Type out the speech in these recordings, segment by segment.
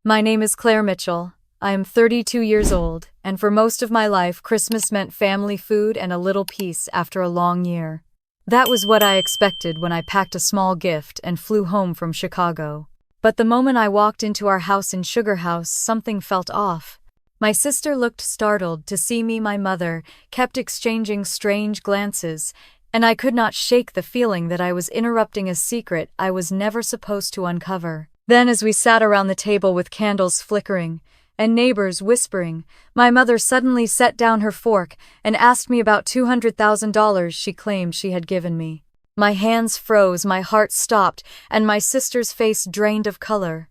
My name is Claire Mitchell. I am 32 years old, and for most of my life, Christmas meant family food and a little peace after a long year. That was what I expected when I packed a small gift and flew home from Chicago. But the moment I walked into our house in Sugar House, something felt off. My sister looked startled to see me. My mother kept exchanging strange glances, and I could not shake the feeling that I was interrupting a secret I was never supposed to uncover. Then, as we sat around the table with candles flickering and neighbors whispering, my mother suddenly set down her fork and asked me about $200,000 she claimed she had given me. My hands froze, my heart stopped, and my sister's face drained of color.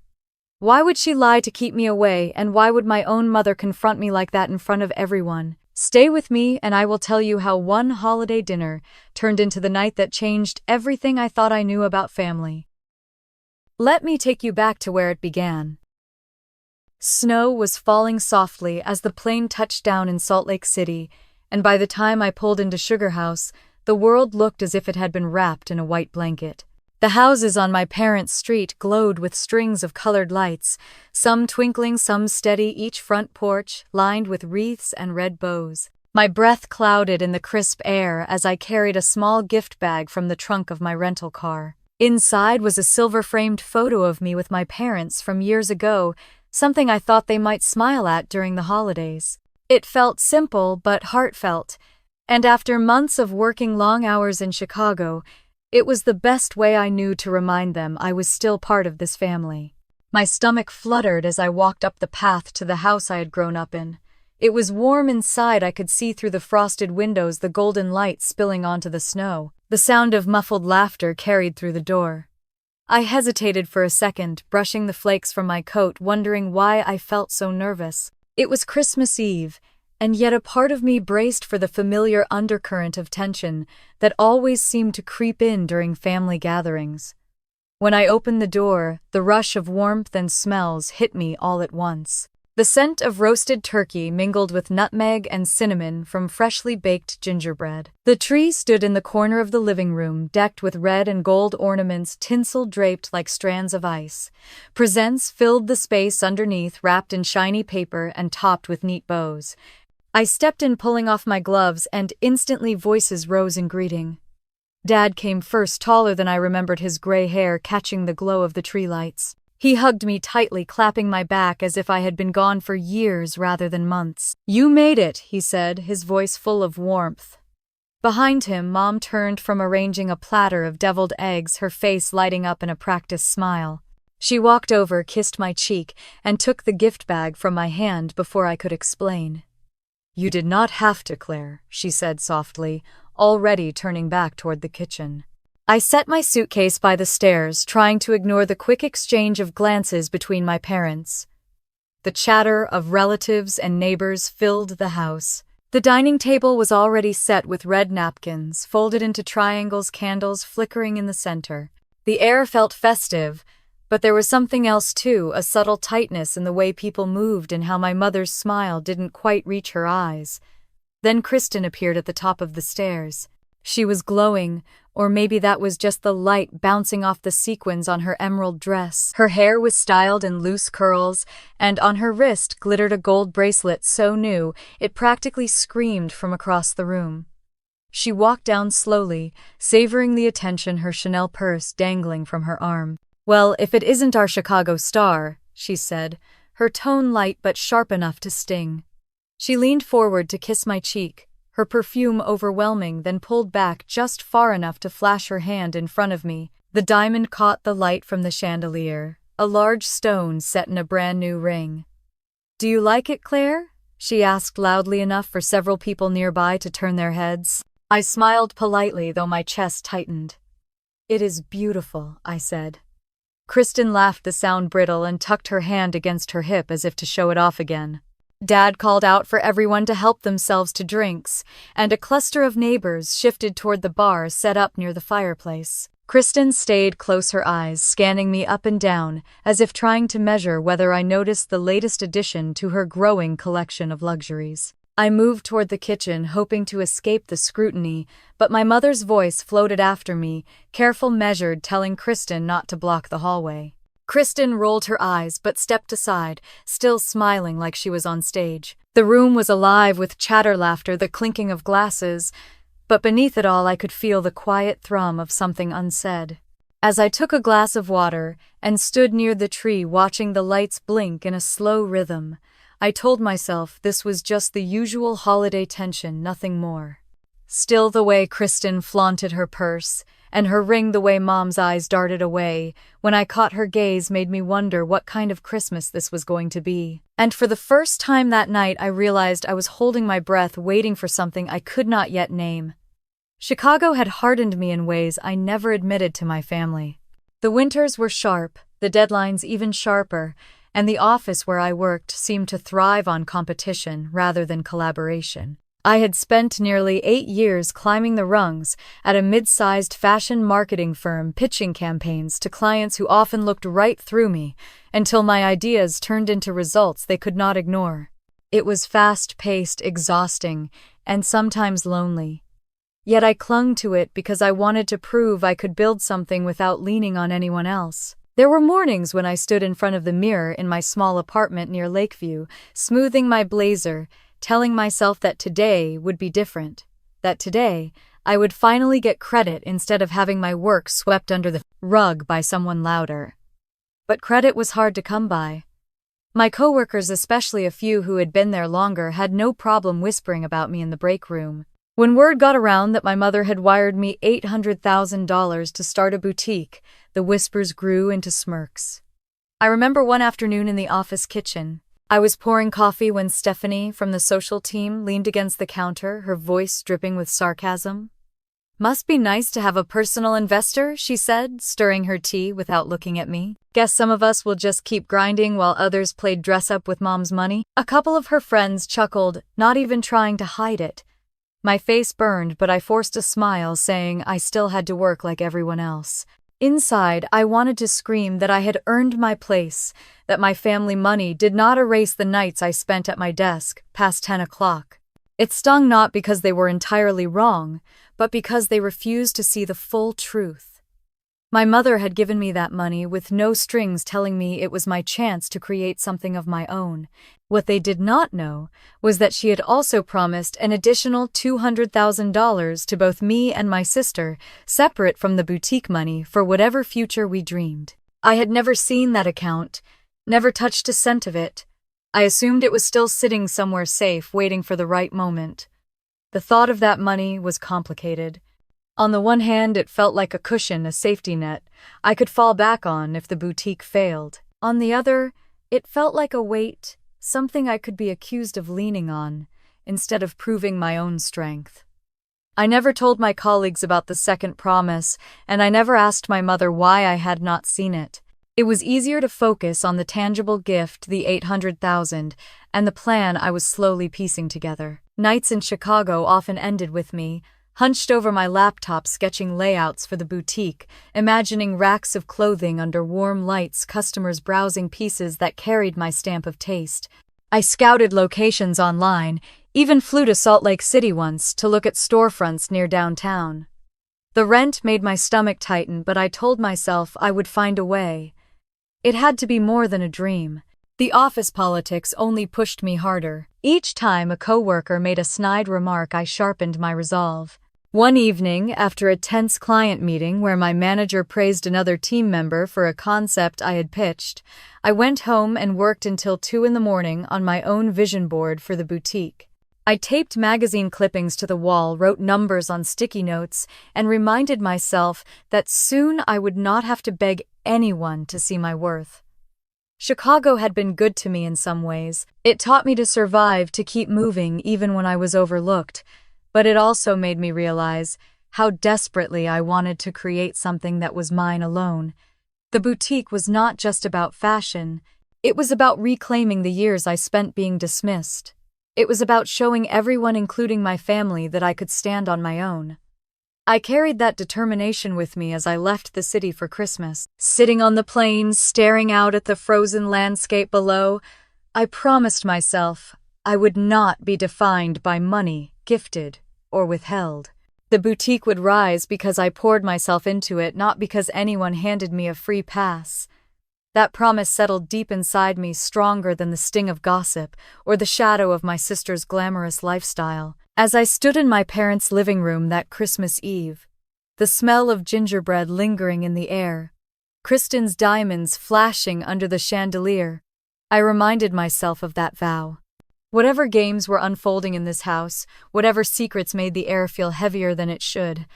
Why would she lie to keep me away, and why would my own mother confront me like that in front of everyone? Stay with me, and I will tell you how one holiday dinner turned into the night that changed everything I thought I knew about family. Let me take you back to where it began. Snow was falling softly as the plane touched down in Salt Lake City, and by the time I pulled into Sugar House, the world looked as if it had been wrapped in a white blanket. The houses on my parents' street glowed with strings of colored lights, some twinkling, some steady, each front porch lined with wreaths and red bows. My breath clouded in the crisp air as I carried a small gift bag from the trunk of my rental car. Inside was a silver-framed photo of me with my parents from years ago, something I thought they might smile at during the holidays. It felt simple but heartfelt, and after months of working long hours in Chicago, it was the best way I knew to remind them I was still part of this family. My stomach fluttered as I walked up the path to the house I had grown up in. It was warm inside. I could see through the frosted windows the golden light spilling onto the snow. The sound of muffled laughter carried through the door. I hesitated for a second, brushing the flakes from my coat, wondering why I felt so nervous. It was Christmas Eve, and yet a part of me braced for the familiar undercurrent of tension that always seemed to creep in during family gatherings. When I opened the door, the rush of warmth and smells hit me all at once. The scent of roasted turkey mingled with nutmeg and cinnamon from freshly baked gingerbread. The tree stood in the corner of the living room, decked with red and gold ornaments, tinsel draped like strands of ice. Presents filled the space underneath, wrapped in shiny paper and topped with neat bows. I stepped in, pulling off my gloves, and instantly voices rose in greeting. Dad came first, taller than I remembered, his gray hair catching the glow of the tree lights. He hugged me tightly, clapping my back as if I had been gone for years rather than months. "You made it," he said, his voice full of warmth. Behind him, Mom turned from arranging a platter of deviled eggs, her face lighting up in a practiced smile. She walked over, kissed my cheek, and took the gift bag from my hand before I could explain. "You did not have to, Claire," she said softly, already turning back toward the kitchen. I set my suitcase by the stairs, trying to ignore the quick exchange of glances between my parents. The chatter of relatives and neighbors filled the house. The dining table was already set with red napkins, folded into triangles, candles flickering in the center. The air felt festive, but there was something else too, a subtle tightness in the way people moved and how my mother's smile didn't quite reach her eyes. Then Kristen appeared at the top of the stairs. She was glowing, or maybe that was just the light bouncing off the sequins on her emerald dress. Her hair was styled in loose curls, and on her wrist glittered a gold bracelet so new it practically screamed from across the room. She walked down slowly, savoring the attention, her Chanel purse dangling from her arm. "Well, if it isn't our Chicago star," she said, her tone light but sharp enough to sting. She leaned forward to kiss my cheek, her perfume overwhelming, then pulled back just far enough to flash her hand in front of me. The diamond caught the light from the chandelier, a large stone set in a brand new ring. "Do you like it, Claire?" she asked loudly enough for several people nearby to turn their heads. I smiled politely, though my chest tightened. "It is beautiful," I said. Kristen laughed, the sound brittle, and tucked her hand against her hip as if to show it off again. Dad called out for everyone to help themselves to drinks, and a cluster of neighbors shifted toward the bar set up near the fireplace. Kristen stayed close, her eyes scanning me up and down, as if trying to measure whether I noticed the latest addition to her growing collection of luxuries. I moved toward the kitchen, hoping to escape the scrutiny, but my mother's voice floated after me, careful, measured, telling Kristen not to block the hallway. Kristen rolled her eyes but stepped aside, still smiling like she was on stage. The room was alive with chatter, laughter, the clinking of glasses, but beneath it all I could feel the quiet thrum of something unsaid. As I took a glass of water and stood near the tree watching the lights blink in a slow rhythm, I told myself this was just the usual holiday tension, nothing more. Still, the way Kristen flaunted her purse, and her ring, the way Mom's eyes darted away when I caught her gaze, made me wonder what kind of Christmas this was going to be. And for the first time that night I realized I was holding my breath, waiting for something I could not yet name. Chicago had hardened me in ways I never admitted to my family. The winters were sharp, the deadlines even sharper, and the office where I worked seemed to thrive on competition rather than collaboration. I had spent nearly 8 years climbing the rungs at a mid-sized fashion marketing firm, pitching campaigns to clients who often looked right through me until my ideas turned into results they could not ignore. It was fast-paced, exhausting, and sometimes lonely. Yet I clung to it because I wanted to prove I could build something without leaning on anyone else. There were mornings when I stood in front of the mirror in my small apartment near Lakeview, smoothing my blazer, telling myself that today would be different, that today I would finally get credit instead of having my work swept under the rug by someone louder. But credit was hard to come by. My coworkers, especially a few who had been there longer, had no problem whispering about me in the break room. When word got around that my mother had wired me $800,000 to start a boutique, the whispers grew into smirks. I remember one afternoon in the office kitchen. I was pouring coffee when Stephanie from the social team leaned against the counter, her voice dripping with sarcasm. "Must be nice to have a personal investor," she said, stirring her tea without looking at me. "Guess some of us will just keep grinding while others played dress-up with Mom's money." A couple of her friends chuckled, not even trying to hide it. My face burned, but I forced a smile, saying I still had to work like everyone else. Inside, I wanted to scream that I had earned my place, that my family money did not erase the nights I spent at my desk past 10 o'clock. It stung not because they were entirely wrong, but because they refused to see the full truth. My mother had given me that money with no strings, telling me it was my chance to create something of my own. What they did not know was that she had also promised an additional $200,000 to both me and my sister, separate from the boutique money, for whatever future we dreamed. I had never seen that account, never touched a cent of it. I assumed it was still sitting somewhere safe, waiting for the right moment. The thought of that money was complicated. On the one hand, it felt like a cushion, a safety net I could fall back on if the boutique failed. On the other, it felt like a weight, something I could be accused of leaning on, instead of proving my own strength. I never told my colleagues about the second promise, and I never asked my mother why I had not seen it. It was easier to focus on the tangible gift, the $800,000, and the plan I was slowly piecing together. Nights in Chicago often ended with me hunched over my laptop sketching layouts for the boutique, imagining racks of clothing under warm lights, customers browsing pieces that carried my stamp of taste. I scouted locations online, even flew to Salt Lake City once to look at storefronts near downtown. The rent made my stomach tighten, but I told myself I would find a way. It had to be more than a dream. The office politics only pushed me harder. Each time a coworker made a snide remark, I sharpened my resolve. One evening, after a tense client meeting where my manager praised another team member for a concept I had pitched, I went home and worked until 2 a.m. on my own vision board for the boutique. I taped magazine clippings to the wall, wrote numbers on sticky notes, and reminded myself that soon I would not have to beg anyone to see my worth. Chicago had been good to me in some ways. It taught me to survive, to keep moving even when I was overlooked. But it also made me realize how desperately I wanted to create something that was mine alone. The boutique was not just about fashion. It was about reclaiming the years I spent being dismissed. It was about showing everyone, including my family, that I could stand on my own. I carried that determination with me as I left the city for Christmas. Sitting on the plains, staring out at the frozen landscape below, I promised myself I would not be defined by money, gifted or withheld. The boutique would rise because I poured myself into it, not because anyone handed me a free pass. That promise settled deep inside me, stronger than the sting of gossip or the shadow of my sister's glamorous lifestyle. As I stood in my parents' living room that Christmas Eve, the smell of gingerbread lingering in the air, Kristen's diamonds flashing under the chandelier, I reminded myself of that vow. Whatever games were unfolding in this house, whatever secrets made the air feel heavier than it should,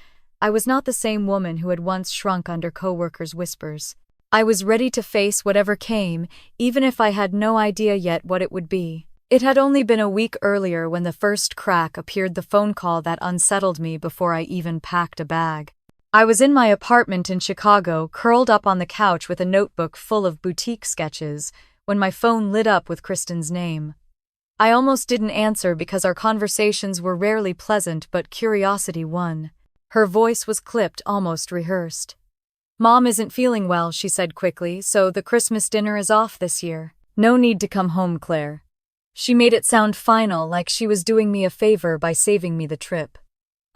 I was not the same woman who had once shrunk under coworkers' whispers. I was ready to face whatever came, even if I had no idea yet what it would be. It had only been a week earlier when the first crack appeared, the phone call that unsettled me before I even packed a bag. I was in my apartment in Chicago, curled up on the couch with a notebook full of boutique sketches, when my phone lit up with Kristen's name. I almost didn't answer because our conversations were rarely pleasant, but curiosity won. Her voice was clipped, almost rehearsed. "Mom isn't feeling well," she said quickly, "so the Christmas dinner is off this year. No need to come home, Claire." She made it sound final, like she was doing me a favor by saving me the trip.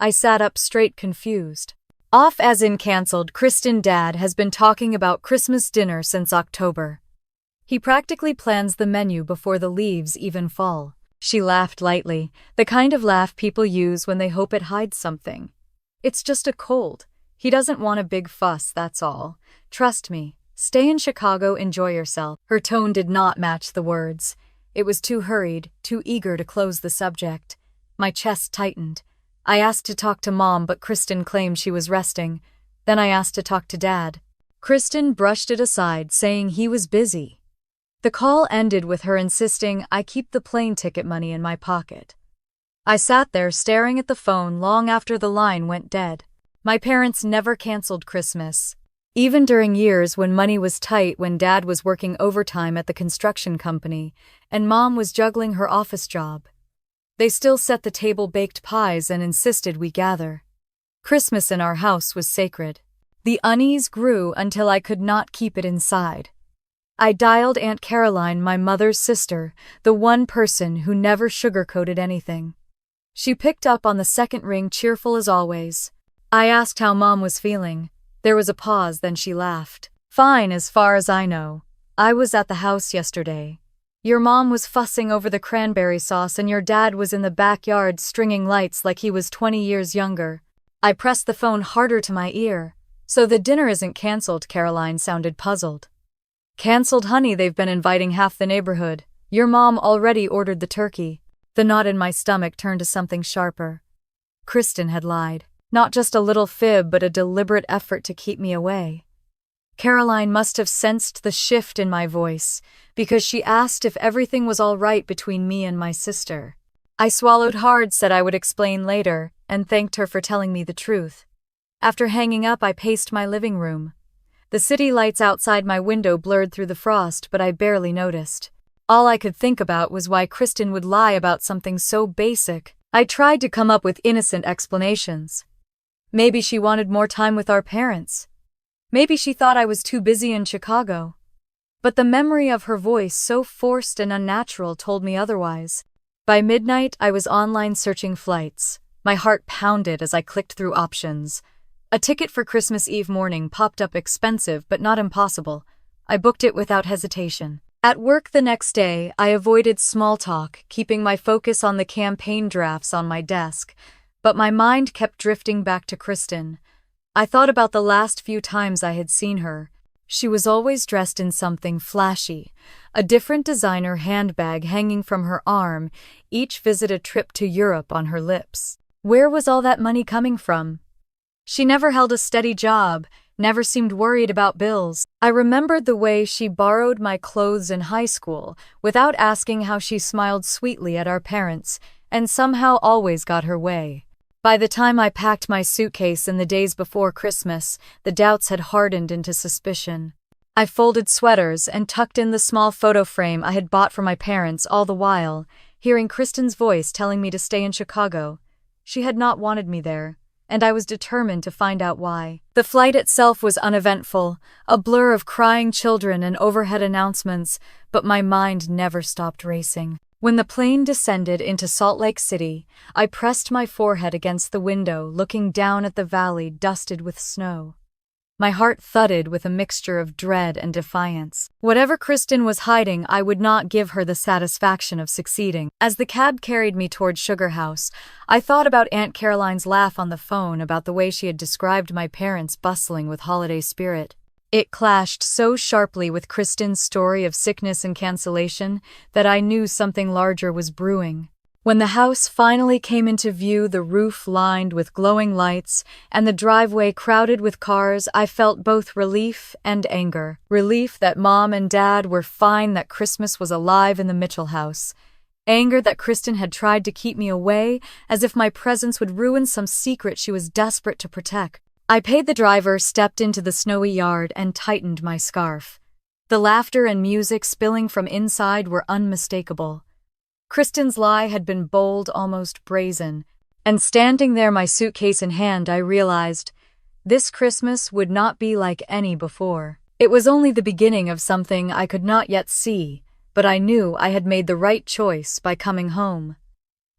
I sat up straight, confused. "Off as in cancelled. Kristen, Dad has been talking about Christmas dinner since October. He practically plans the menu before the leaves even fall." She laughed lightly, the kind of laugh people use when they hope it hides something. "It's just a cold. He doesn't want a big fuss, that's all. Trust me. Stay in Chicago, enjoy yourself." Her tone did not match the words. It was too hurried, too eager to close the subject. My chest tightened. I asked to talk to Mom, but Kristen claimed she was resting. Then I asked to talk to Dad. Kristen brushed it aside, saying he was busy. The call ended with her insisting I keep the plane ticket money in my pocket. I sat there staring at the phone long after the line went dead. My parents never canceled Christmas. Even during years when money was tight, when Dad was working overtime at the construction company and Mom was juggling her office job, they still set the table, baked pies, and insisted we gather. Christmas in our house was sacred. The unease grew until I could not keep it inside. I dialed Aunt Caroline, my mother's sister, the one person who never sugarcoated anything. She picked up on the second ring, cheerful as always. I asked how Mom was feeling. There was a pause, then she laughed. "Fine, as far as I know. I was at the house yesterday. Your mom was fussing over the cranberry sauce and your dad was in the backyard stringing lights like he was 20 years younger." I pressed the phone harder to my ear. "So the dinner isn't canceled?" Caroline sounded puzzled. "Canceled, honey. They've been inviting half the neighborhood. Your mom already ordered the turkey." The knot in my stomach turned to something sharper. Kristen had lied. Not just a little fib, but a deliberate effort to keep me away. Caroline must have sensed the shift in my voice, because she asked if everything was all right between me and my sister. I swallowed hard, said I would explain later, and thanked her for telling me the truth. After hanging up, I paced my living room. The city lights outside my window blurred through the frost, but I barely noticed. All I could think about was why Kristen would lie about something so basic. I tried to come up with innocent explanations. Maybe she wanted more time with our parents. Maybe she thought I was too busy in Chicago. But the memory of her voice, so forced and unnatural, told me otherwise. By midnight, I was online searching flights. My heart pounded as I clicked through options. A ticket for Christmas Eve morning popped up, expensive but not impossible. I booked it without hesitation. At work the next day, I avoided small talk, keeping my focus on the campaign drafts on my desk. But my mind kept drifting back to Kristen. I thought about the last few times I had seen her. She was always dressed in something flashy, a different designer handbag hanging from her arm, each visit a trip to Europe on her lips. Where was all that money coming from? She never held a steady job, never seemed worried about bills. I remembered the way she borrowed my clothes in high school, without asking, how she smiled sweetly at our parents, and somehow always got her way. By the time I packed my suitcase in the days before Christmas, the doubts had hardened into suspicion. I folded sweaters and tucked in the small photo frame I had bought for my parents, all the while hearing Kristen's voice telling me to stay in Chicago. She had not wanted me there, and I was determined to find out why. The flight itself was uneventful, a blur of crying children and overhead announcements, but my mind never stopped racing. When the plane descended into Salt Lake City, I pressed my forehead against the window, looking down at the valley dusted with snow. My heart thudded with a mixture of dread and defiance. Whatever Kristen was hiding, I would not give her the satisfaction of succeeding. As the cab carried me toward Sugar House, I thought about Aunt Caroline's laugh on the phone about the way she had described my parents bustling with holiday spirit. It clashed so sharply with Kristen's story of sickness and cancellation that I knew something larger was brewing. When the house finally came into view, the roof lined with glowing lights and the driveway crowded with cars, I felt both relief and anger. Relief that Mom and Dad were fine, that Christmas was alive in the Mitchell house. Anger that Kristen had tried to keep me away, as if my presence would ruin some secret she was desperate to protect. I paid the driver, stepped into the snowy yard, and tightened my scarf. The laughter and music spilling from inside were unmistakable. Kristen's lie had been bold, almost brazen, and standing there, my suitcase in hand, I realized this Christmas would not be like any before. It was only the beginning of something I could not yet see, but I knew I had made the right choice by coming home.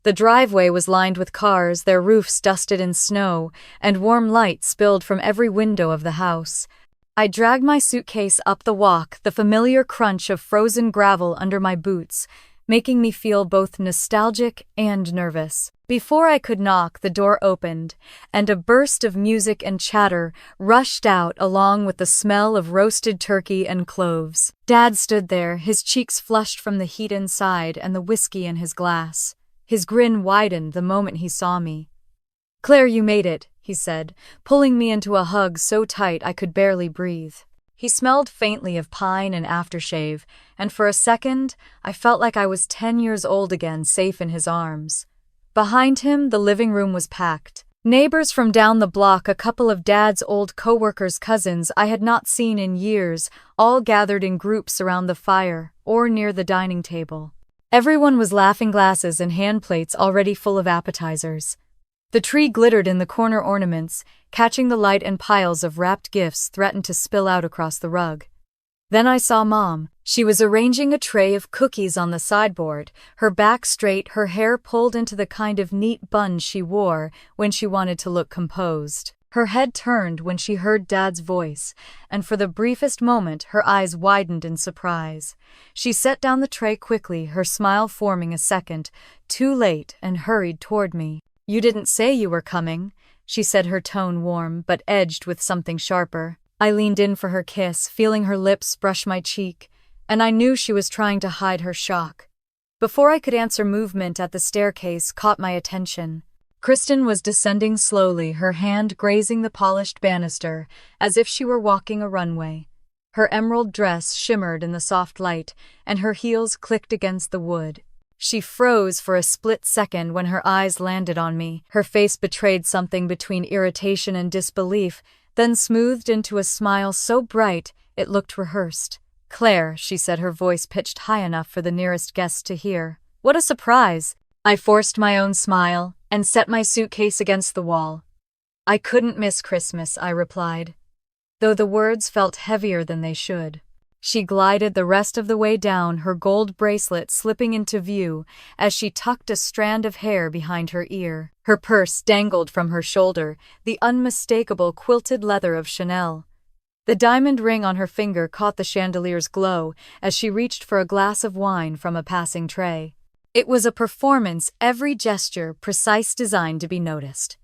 The driveway was lined with cars, their roofs dusted in snow, and warm light spilled from every window of the house. I dragged my suitcase up the walk, the familiar crunch of frozen gravel under my boots, making me feel both nostalgic and nervous. Before I could knock, the door opened, and a burst of music and chatter rushed out along with the smell of roasted turkey and cloves. Dad stood there, his cheeks flushed from the heat inside and the whiskey in his glass. His grin widened the moment he saw me. "Claire, you made it," he said, pulling me into a hug so tight I could barely breathe. He smelled faintly of pine and aftershave, and for a second, I felt like I was 10 years old again, safe in his arms. Behind him, the living room was packed. Neighbors from down the block, a couple of Dad's old co-workers' cousins I had not seen in years, all gathered in groups around the fire or near the dining table. Everyone was laughing, glasses and hand plates already full of appetizers. The tree glittered in the corner ornaments, catching the light, and piles of wrapped gifts threatened to spill out across the rug. Then I saw Mom. She was arranging a tray of cookies on the sideboard, her back straight, her hair pulled into the kind of neat bun she wore when she wanted to look composed. Her head turned when she heard Dad's voice, and for the briefest moment her eyes widened in surprise. She set down the tray quickly, her smile forming a second too late, and hurried toward me. "You didn't say you were coming," she said, her tone warm but edged with something sharper. I leaned in for her kiss, feeling her lips brush my cheek, and I knew she was trying to hide her shock. Before I could answer, movement at the staircase caught my attention. Kristen was descending slowly, her hand grazing the polished banister, as if she were walking a runway. Her emerald dress shimmered in the soft light, and her heels clicked against the wood. She froze for a split second when her eyes landed on me. Her face betrayed something between irritation and disbelief, then smoothed into a smile so bright it looked rehearsed. "Claire," she said, her voice pitched high enough for the nearest guest to hear. "What a surprise!" I forced my own smile and set my suitcase against the wall. "I couldn't miss Christmas," I replied, though the words felt heavier than they should. She glided the rest of the way down, her gold bracelet slipping into view as she tucked a strand of hair behind her ear. Her purse dangled from her shoulder, the unmistakable quilted leather of Chanel. The diamond ring on her finger caught the chandelier's glow as she reached for a glass of wine from a passing tray. It was a performance, every gesture precise, designed to be noticed.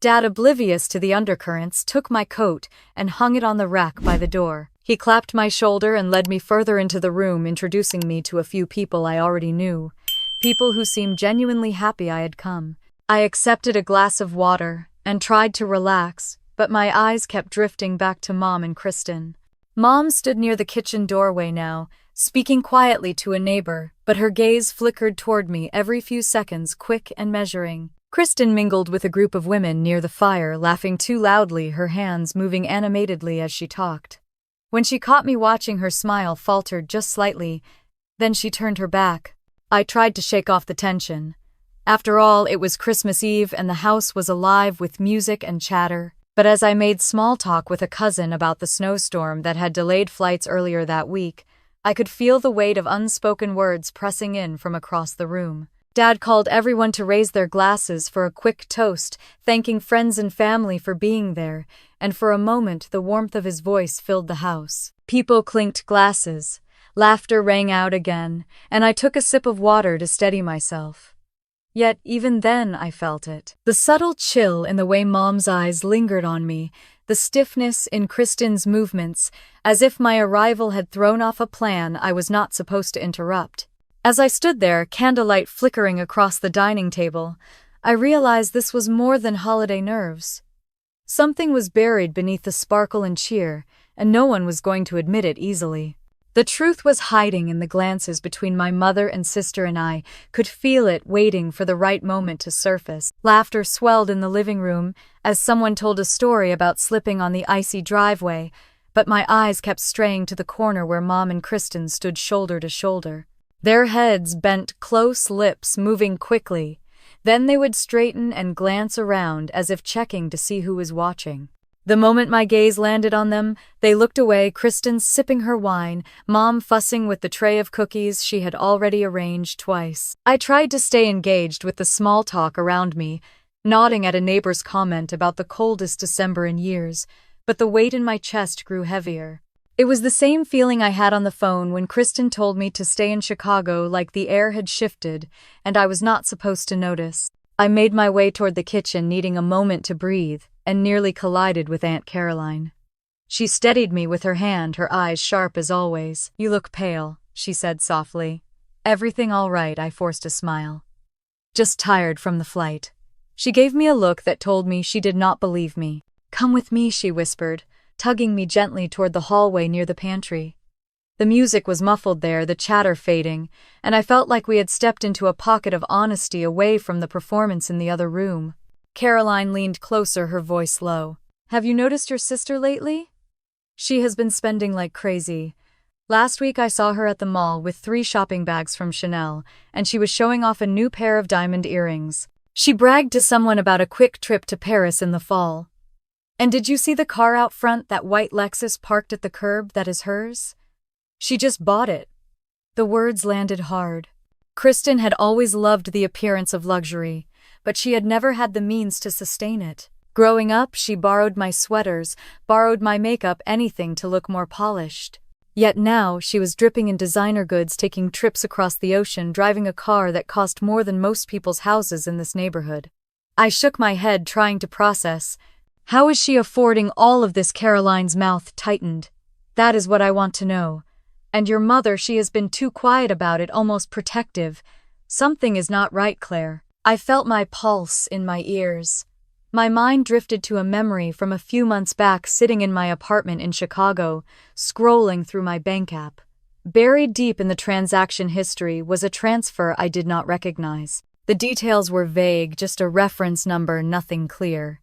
Dad, oblivious to the undercurrents, took my coat and hung it on the rack by the door. He clapped my shoulder and led me further into the room, introducing me to a few people I already knew, people who seemed genuinely happy I had come. I accepted a glass of water and tried to relax, but my eyes kept drifting back to Mom and Kristen. Mom stood near the kitchen doorway now, speaking quietly to a neighbor, but her gaze flickered toward me every few seconds, quick and measuring. Kristen mingled with a group of women near the fire, laughing too loudly, her hands moving animatedly as she talked. When she caught me watching, her smile faltered just slightly, then she turned her back. I tried to shake off the tension. After all, it was Christmas Eve and the house was alive with music and chatter. But as I made small talk with a cousin about the snowstorm that had delayed flights earlier that week, I could feel the weight of unspoken words pressing in from across the room. Dad called everyone to raise their glasses for a quick toast, thanking friends and family for being there, and for a moment the warmth of his voice filled the house. People clinked glasses. Laughter rang out again, and I took a sip of water to steady myself. Yet even then I felt it. The subtle chill in the way Mom's eyes lingered on me, the stiffness in Kristen's movements, as if my arrival had thrown off a plan I was not supposed to interrupt. As I stood there, candlelight flickering across the dining table, I realized this was more than holiday nerves. Something was buried beneath the sparkle and cheer, and no one was going to admit it easily. The truth was hiding in the glances between my mother and sister, and I could feel it waiting for the right moment to surface. Laughter swelled in the living room as someone told a story about slipping on the icy driveway, but my eyes kept straying to the corner where Mom and Kristen stood shoulder to shoulder. Their heads bent close, lips moving quickly. Then they would straighten and glance around as if checking to see who was watching. The moment my gaze landed on them, they looked away, Kristen sipping her wine, Mom fussing with the tray of cookies she had already arranged twice. I tried to stay engaged with the small talk around me, nodding at a neighbor's comment about the coldest December in years, but the weight in my chest grew heavier. It was the same feeling I had on the phone when Kristen told me to stay in Chicago, like the air had shifted, and I was not supposed to notice. I made my way toward the kitchen, needing a moment to breathe, and nearly collided with Aunt Caroline. She steadied me with her hand, her eyes sharp as always. "You look pale," she said softly. "Everything all right?" I forced a smile. "Just tired from the flight." She gave me a look that told me she did not believe me. "Come with me," she whispered, tugging me gently toward the hallway near the pantry. The music was muffled there, the chatter fading, and I felt like we had stepped into a pocket of honesty away from the performance in the other room. Caroline leaned closer, her voice low. "Have you noticed your sister lately? She has been spending like crazy. Last week I saw her at the mall with 3 shopping bags from Chanel, and she was showing off a new pair of diamond earrings. She bragged to someone about a quick trip to Paris in the fall. And did you see the car out front, that white Lexus parked at the curb that is hers? She just bought it." The words landed hard. Kristen had always loved the appearance of luxury, but she had never had the means to sustain it. Growing up, she borrowed my sweaters, borrowed my makeup, anything to look more polished. Yet now she was dripping in designer goods, taking trips across the ocean, driving a car that cost more than most people's houses in this neighborhood. I shook my head, trying to process. How is she affording all of this? Caroline's mouth tightened. "That is what I want to know. And your mother, she has been too quiet about it, almost protective. Something is not right, Claire." I felt my pulse in my ears. My mind drifted to a memory from a few months back, sitting in my apartment in Chicago, scrolling through my bank app. Buried deep in the transaction history was a transfer I did not recognize. The details were vague, just a reference number, nothing clear.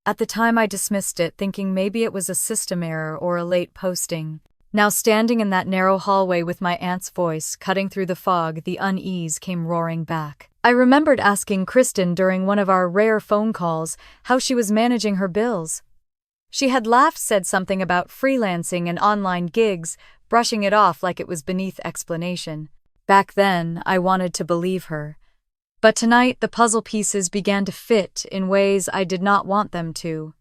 At the time I dismissed it, thinking maybe it was a system error or a late posting. Now, standing in that narrow hallway with my aunt's voice cutting through the fog, the unease came roaring back. I remembered asking Kristen during one of our rare phone calls how she was managing her bills. She had laughed, said something about freelancing and online gigs, brushing it off like it was beneath explanation. Back then, I wanted to believe her. But tonight, the puzzle pieces began to fit in ways I did not want them to.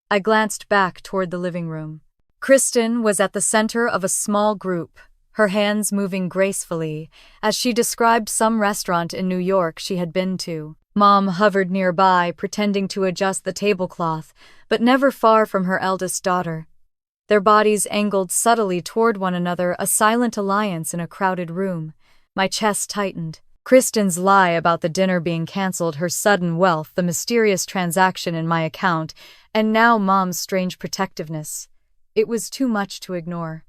I glanced back toward the living room. Kristen was at the center of a small group, her hands moving gracefully, as she described some restaurant in New York she had been to. Mom hovered nearby, pretending to adjust the tablecloth, but never far from her eldest daughter. Their bodies angled subtly toward one another, a silent alliance in a crowded room. My chest tightened. Kristen's lie about the dinner being canceled, her sudden wealth, the mysterious transaction in my account, and now Mom's strange protectiveness. It was too much to ignore.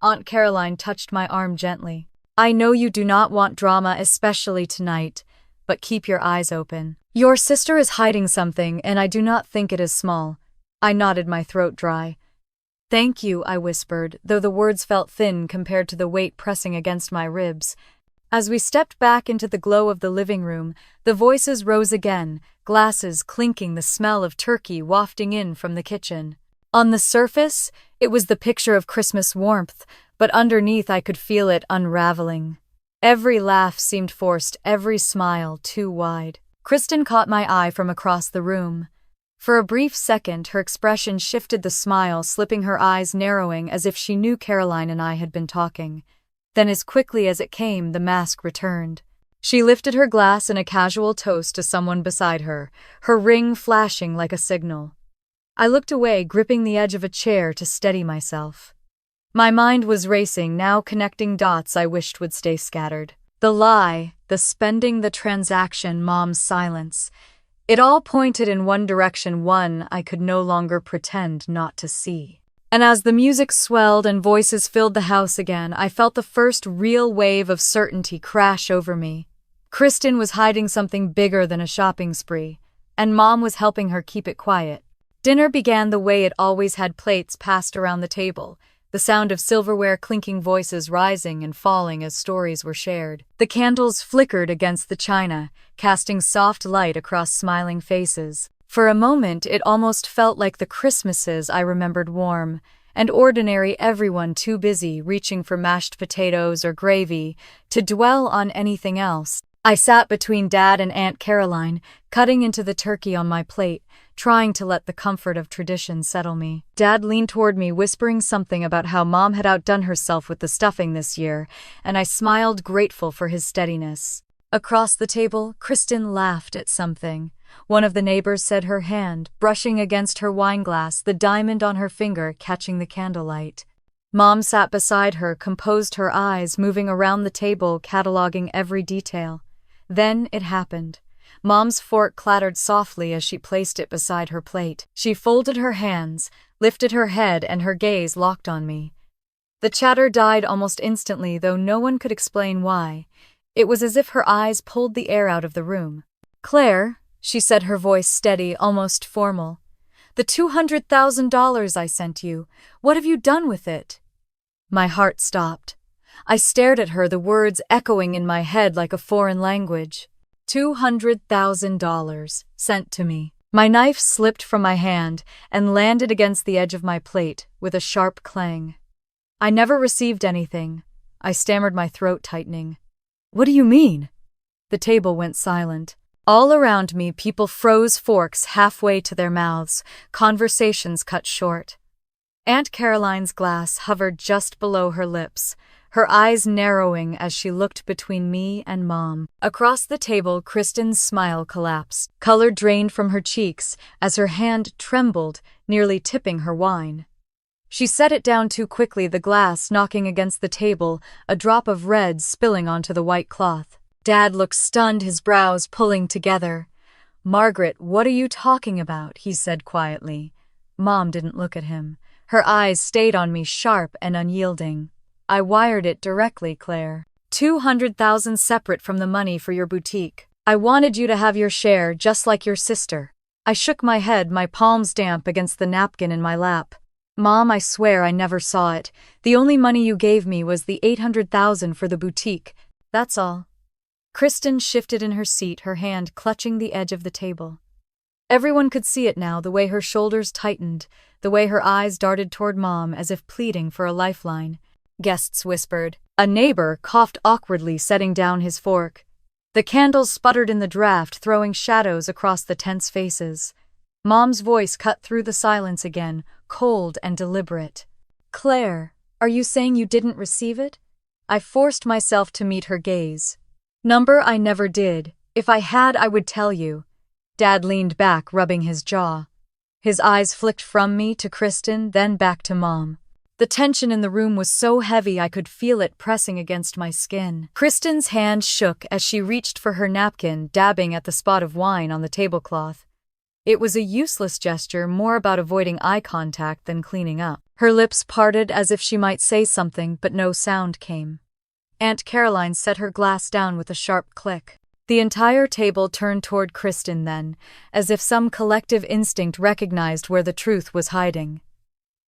Aunt Caroline touched my arm gently. "I know you do not want drama, especially tonight, but keep your eyes open. Your sister is hiding something, and I do not think it is small." I nodded, my throat dry. "Thank you," I whispered, though the words felt thin compared to the weight pressing against my ribs. As we stepped back into the glow of the living room, the voices rose again, glasses clinking, the smell of turkey wafting in from the kitchen. On the surface, it was the picture of Christmas warmth, but underneath I could feel it unraveling. Every laugh seemed forced, every smile too wide. Kristen caught my eye from across the room. For a brief second, her expression shifted, the smile slipping, her eyes narrowing as if she knew Caroline and I had been talking. Then as quickly as it came, the mask returned. She lifted her glass in a casual toast to someone beside her, her ring flashing like a signal. I looked away, gripping the edge of a chair to steady myself. My mind was racing, now connecting dots I wished would stay scattered. The lie, the spending, the transaction, Mom's silence. It all pointed in one direction, one I could no longer pretend not to see. And as the music swelled and voices filled the house again, I felt the first real wave of certainty crash over me. Kristen was hiding something bigger than a shopping spree, and Mom was helping her keep it quiet. Dinner began the way it always had, plates passed around the table, the sound of silverware clinking, voices rising and falling as stories were shared. The candles flickered against the china, casting soft light across smiling faces. For a moment, it almost felt like the Christmases I remembered, warm and ordinary, everyone too busy reaching for mashed potatoes or gravy to dwell on anything else. I sat between Dad and Aunt Caroline, cutting into the turkey on my plate, trying to let the comfort of tradition settle me. Dad leaned toward me, whispering something about how Mom had outdone herself with the stuffing this year, and I smiled, grateful for his steadiness. Across the table, Kristen laughed at something. One of the neighbors said, her hand brushing against her wineglass, the diamond on her finger catching the candlelight. Mom sat beside her, composed, her eyes moving around the table, cataloging every detail. Then it happened. Mom's fork clattered softly as she placed it beside her plate. She folded her hands, lifted her head, and her gaze locked on me. The chatter died almost instantly, though no one could explain why. It was as if her eyes pulled the air out of the room. "Claire," she said, her voice steady, almost formal. "The $200,000 I sent you, what have you done with it?" My heart stopped. I stared at her, the words echoing in my head like a foreign language. $200,000 sent to me. My knife slipped from my hand and landed against the edge of my plate with a sharp clang. "I never received anything," I stammered, my throat tightening. "What do you mean?" The table went silent. All around me, people froze, forks halfway to their mouths, conversations cut short. Aunt Caroline's glass hovered just below her lips, her eyes narrowing as she looked between me and Mom. Across the table, Kristen's smile collapsed. Color drained from her cheeks as her hand trembled, nearly tipping her wine. She set it down too quickly, the glass knocking against the table, a drop of red spilling onto the white cloth. Dad looked stunned, his brows pulling together. "Margaret, what are you talking about?" he said quietly. Mom didn't look at him. Her eyes stayed on me, sharp and unyielding. "I wired it directly, Claire. 200,000 separate from the money for your boutique. I wanted you to have your share, just like your sister." I shook my head, my palms damp against the napkin in my lap. "Mom, I swear I never saw it. The only money you gave me was the 800,000 for the boutique. That's all." Kristen shifted in her seat, her hand clutching the edge of the table. Everyone could see it now, the way her shoulders tightened, the way her eyes darted toward Mom as if pleading for a lifeline. Guests whispered. A neighbor coughed awkwardly, setting down his fork. The candles sputtered in the draft, throwing shadows across the tense faces. Mom's voice cut through the silence again, cold and deliberate. "Claire, are you saying you didn't receive it?" I forced myself to meet her gaze. "Number, I never did. If I had, I would tell you." Dad leaned back, rubbing his jaw. His eyes flicked from me to Kristen, then back to Mom. The tension in the room was so heavy I could feel it pressing against my skin. Kristen's hand shook as she reached for her napkin, dabbing at the spot of wine on the tablecloth. It was a useless gesture, more about avoiding eye contact than cleaning up. Her lips parted as if she might say something, but no sound came. Aunt Caroline set her glass down with a sharp click. The entire table turned toward Kristen then, as if some collective instinct recognized where the truth was hiding.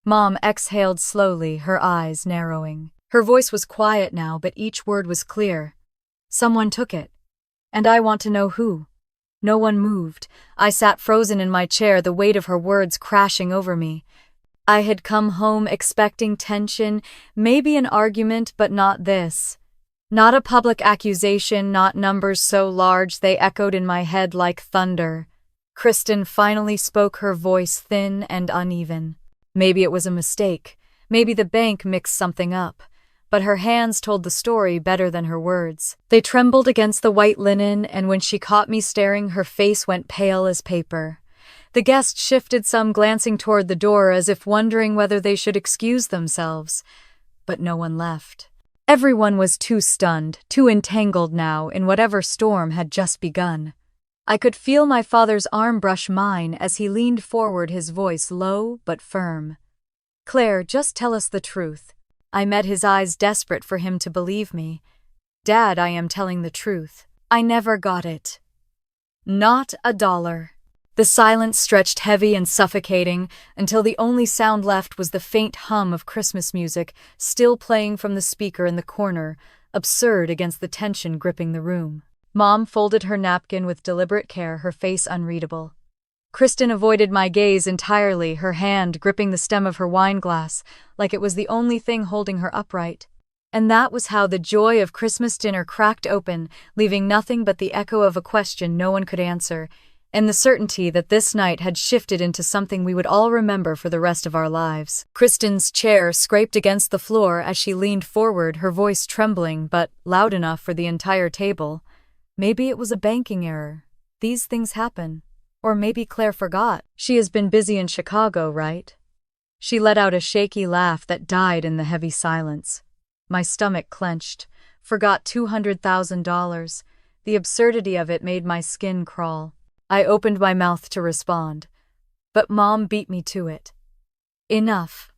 Mom exhaled slowly, her eyes narrowing. Her voice was quiet now, but each word was clear. "Someone took it. And I want to know who." No one moved. I sat frozen in my chair, the weight of her words crashing over me. I had come home expecting tension, maybe an argument, but not this. Not a public accusation, not numbers so large they echoed in my head like thunder. Kristen finally spoke, her voice thin and uneven. Maybe it was a mistake. Maybe the bank mixed something up. But her hands told the story better than her words. They trembled against the white linen, and when she caught me staring, her face went pale as paper. The guests shifted, some glancing toward the door as if wondering whether they should excuse themselves. But no one left. Everyone was too stunned, too entangled now in whatever storm had just begun. I could feel my father's arm brush mine as he leaned forward, his voice low but firm. "Claire, just tell us the truth." I met his eyes, desperate for him to believe me. "Dad, I am telling the truth. I never got it. Not a dollar." The silence stretched heavy and suffocating until the only sound left was the faint hum of Christmas music still playing from the speaker in the corner, absurd against the tension gripping the room. Mom folded her napkin with deliberate care, her face unreadable. Kristen avoided my gaze entirely, her hand gripping the stem of her wine glass like it was the only thing holding her upright. And that was how the joy of Christmas dinner cracked open, leaving nothing but the echo of a question no one could answer, and the certainty that this night had shifted into something we would all remember for the rest of our lives. Kristen's chair scraped against the floor as she leaned forward, her voice trembling but loud enough for the entire table. Maybe it was a banking error. These things happen. Or maybe Claire forgot. She has been busy in Chicago, right? She let out a shaky laugh that died in the heavy silence. My stomach clenched. Forgot $200,000. The absurdity of it made my skin crawl. I opened my mouth to respond, but Mom beat me to it. "Enough."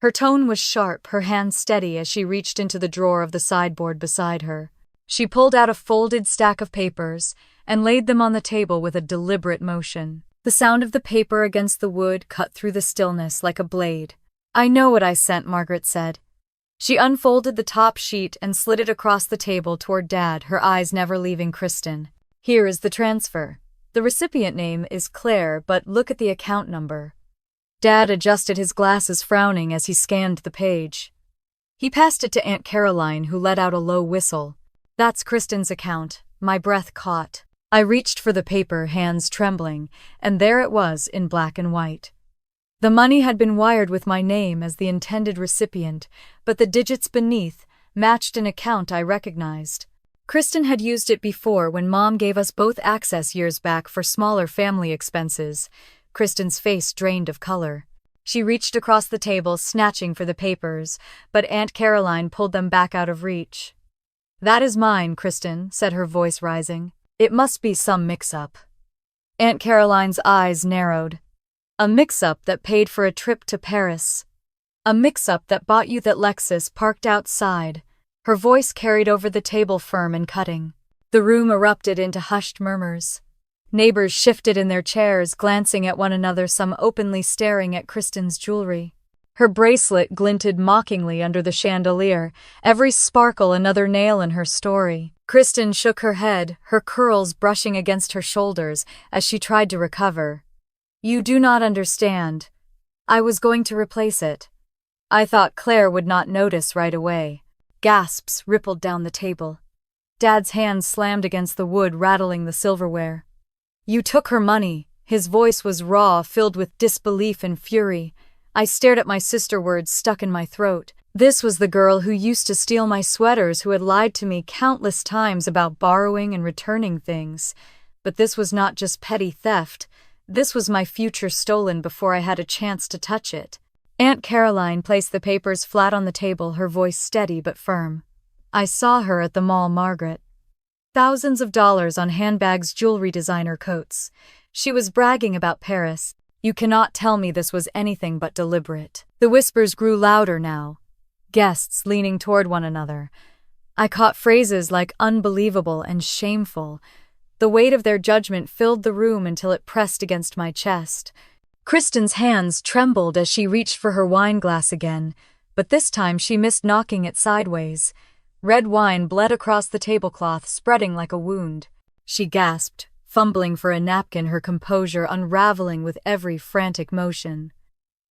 Her tone was sharp, her hand steady as she reached into the drawer of the sideboard beside her. She pulled out a folded stack of papers and laid them on the table with a deliberate motion. The sound of the paper against the wood cut through the stillness like a blade. "I know what I sent," Margaret said. She unfolded the top sheet and slid it across the table toward Dad, her eyes never leaving Kristen. "Here is the transfer. The recipient name is Claire, but look at the account number." Dad adjusted his glasses, frowning as he scanned the page. He passed it to Aunt Caroline, who let out a low whistle. "That's Kristen's account." My breath caught. I reached for the paper, hands trembling, and there it was in black and white. The money had been wired with my name as the intended recipient, but the digits beneath matched an account I recognized. Kristen had used it before when Mom gave us both access years back for smaller family expenses. Kristen's face drained of color. She reached across the table, snatching for the papers, but Aunt Caroline pulled them back out of reach. "That is mine, Kristen," said her voice rising. "It must be some mix-up." Aunt Caroline's eyes narrowed. "A mix-up that paid for a trip to Paris. A mix-up that bought you that Lexus parked outside." Her voice carried over the table, firm and cutting. The room erupted into hushed murmurs. Neighbors shifted in their chairs, glancing at one another, some openly staring at Kristen's jewelry. Her bracelet glinted mockingly under the chandelier, every sparkle another nail in her story. Kristen shook her head, her curls brushing against her shoulders as she tried to recover. "You do not understand. I was going to replace it. I thought Claire would not notice right away." Gasps rippled down the table. Dad's hand slammed against the wood, rattling the silverware. "You took her money." His voice was raw, filled with disbelief and fury. I stared at my sister, words stuck in my throat. This was the girl who used to steal my sweaters, who had lied to me countless times about borrowing and returning things. But this was not just petty theft. This was my future stolen before I had a chance to touch it. Aunt Caroline placed the papers flat on the table, her voice steady but firm. "I saw her at the mall, Margaret. Thousands of dollars on handbags, jewelry, designer coats. She was bragging about Paris. You cannot tell me this was anything but deliberate." The whispers grew louder now, guests leaning toward one another. I caught phrases like unbelievable and shameful. The weight of their judgment filled the room until it pressed against my chest. Kristen's hands trembled as she reached for her wine glass again, but this time she missed, knocking it sideways. Red wine bled across the tablecloth, spreading like a wound. She gasped, fumbling for a napkin, her composure unraveling with every frantic motion.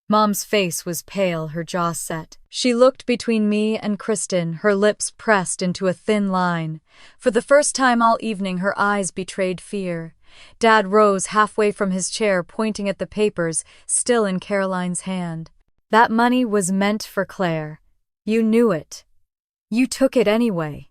Mom's face was pale, her jaw set. She looked between me and Kristen, her lips pressed into a thin line. For the first time all evening, her eyes betrayed fear. Dad rose halfway from his chair, pointing at the papers still in Caroline's hand. That money was meant for Claire. You knew it. You took it anyway.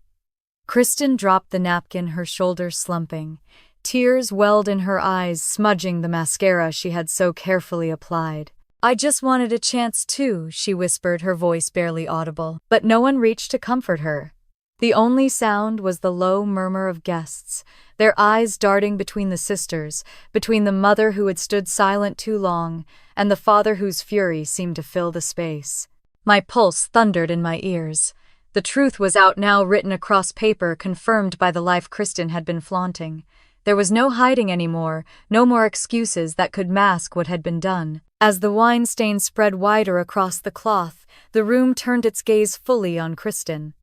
Kristen dropped the napkin, her shoulders slumping. Tears welled in her eyes, smudging the mascara she had so carefully applied. I just wanted a chance too, she whispered, her voice barely audible. But no one reached to comfort her. The only sound was the low murmur of guests, their eyes darting between the sisters, between the mother who had stood silent too long, and the father whose fury seemed to fill the space. My pulse thundered in my ears. The truth was out now, written across paper, confirmed by the life Kristen had been flaunting. There was no hiding anymore, no more excuses that could mask what had been done. As the wine stain spread wider across the cloth, the room turned its gaze fully on Kristen.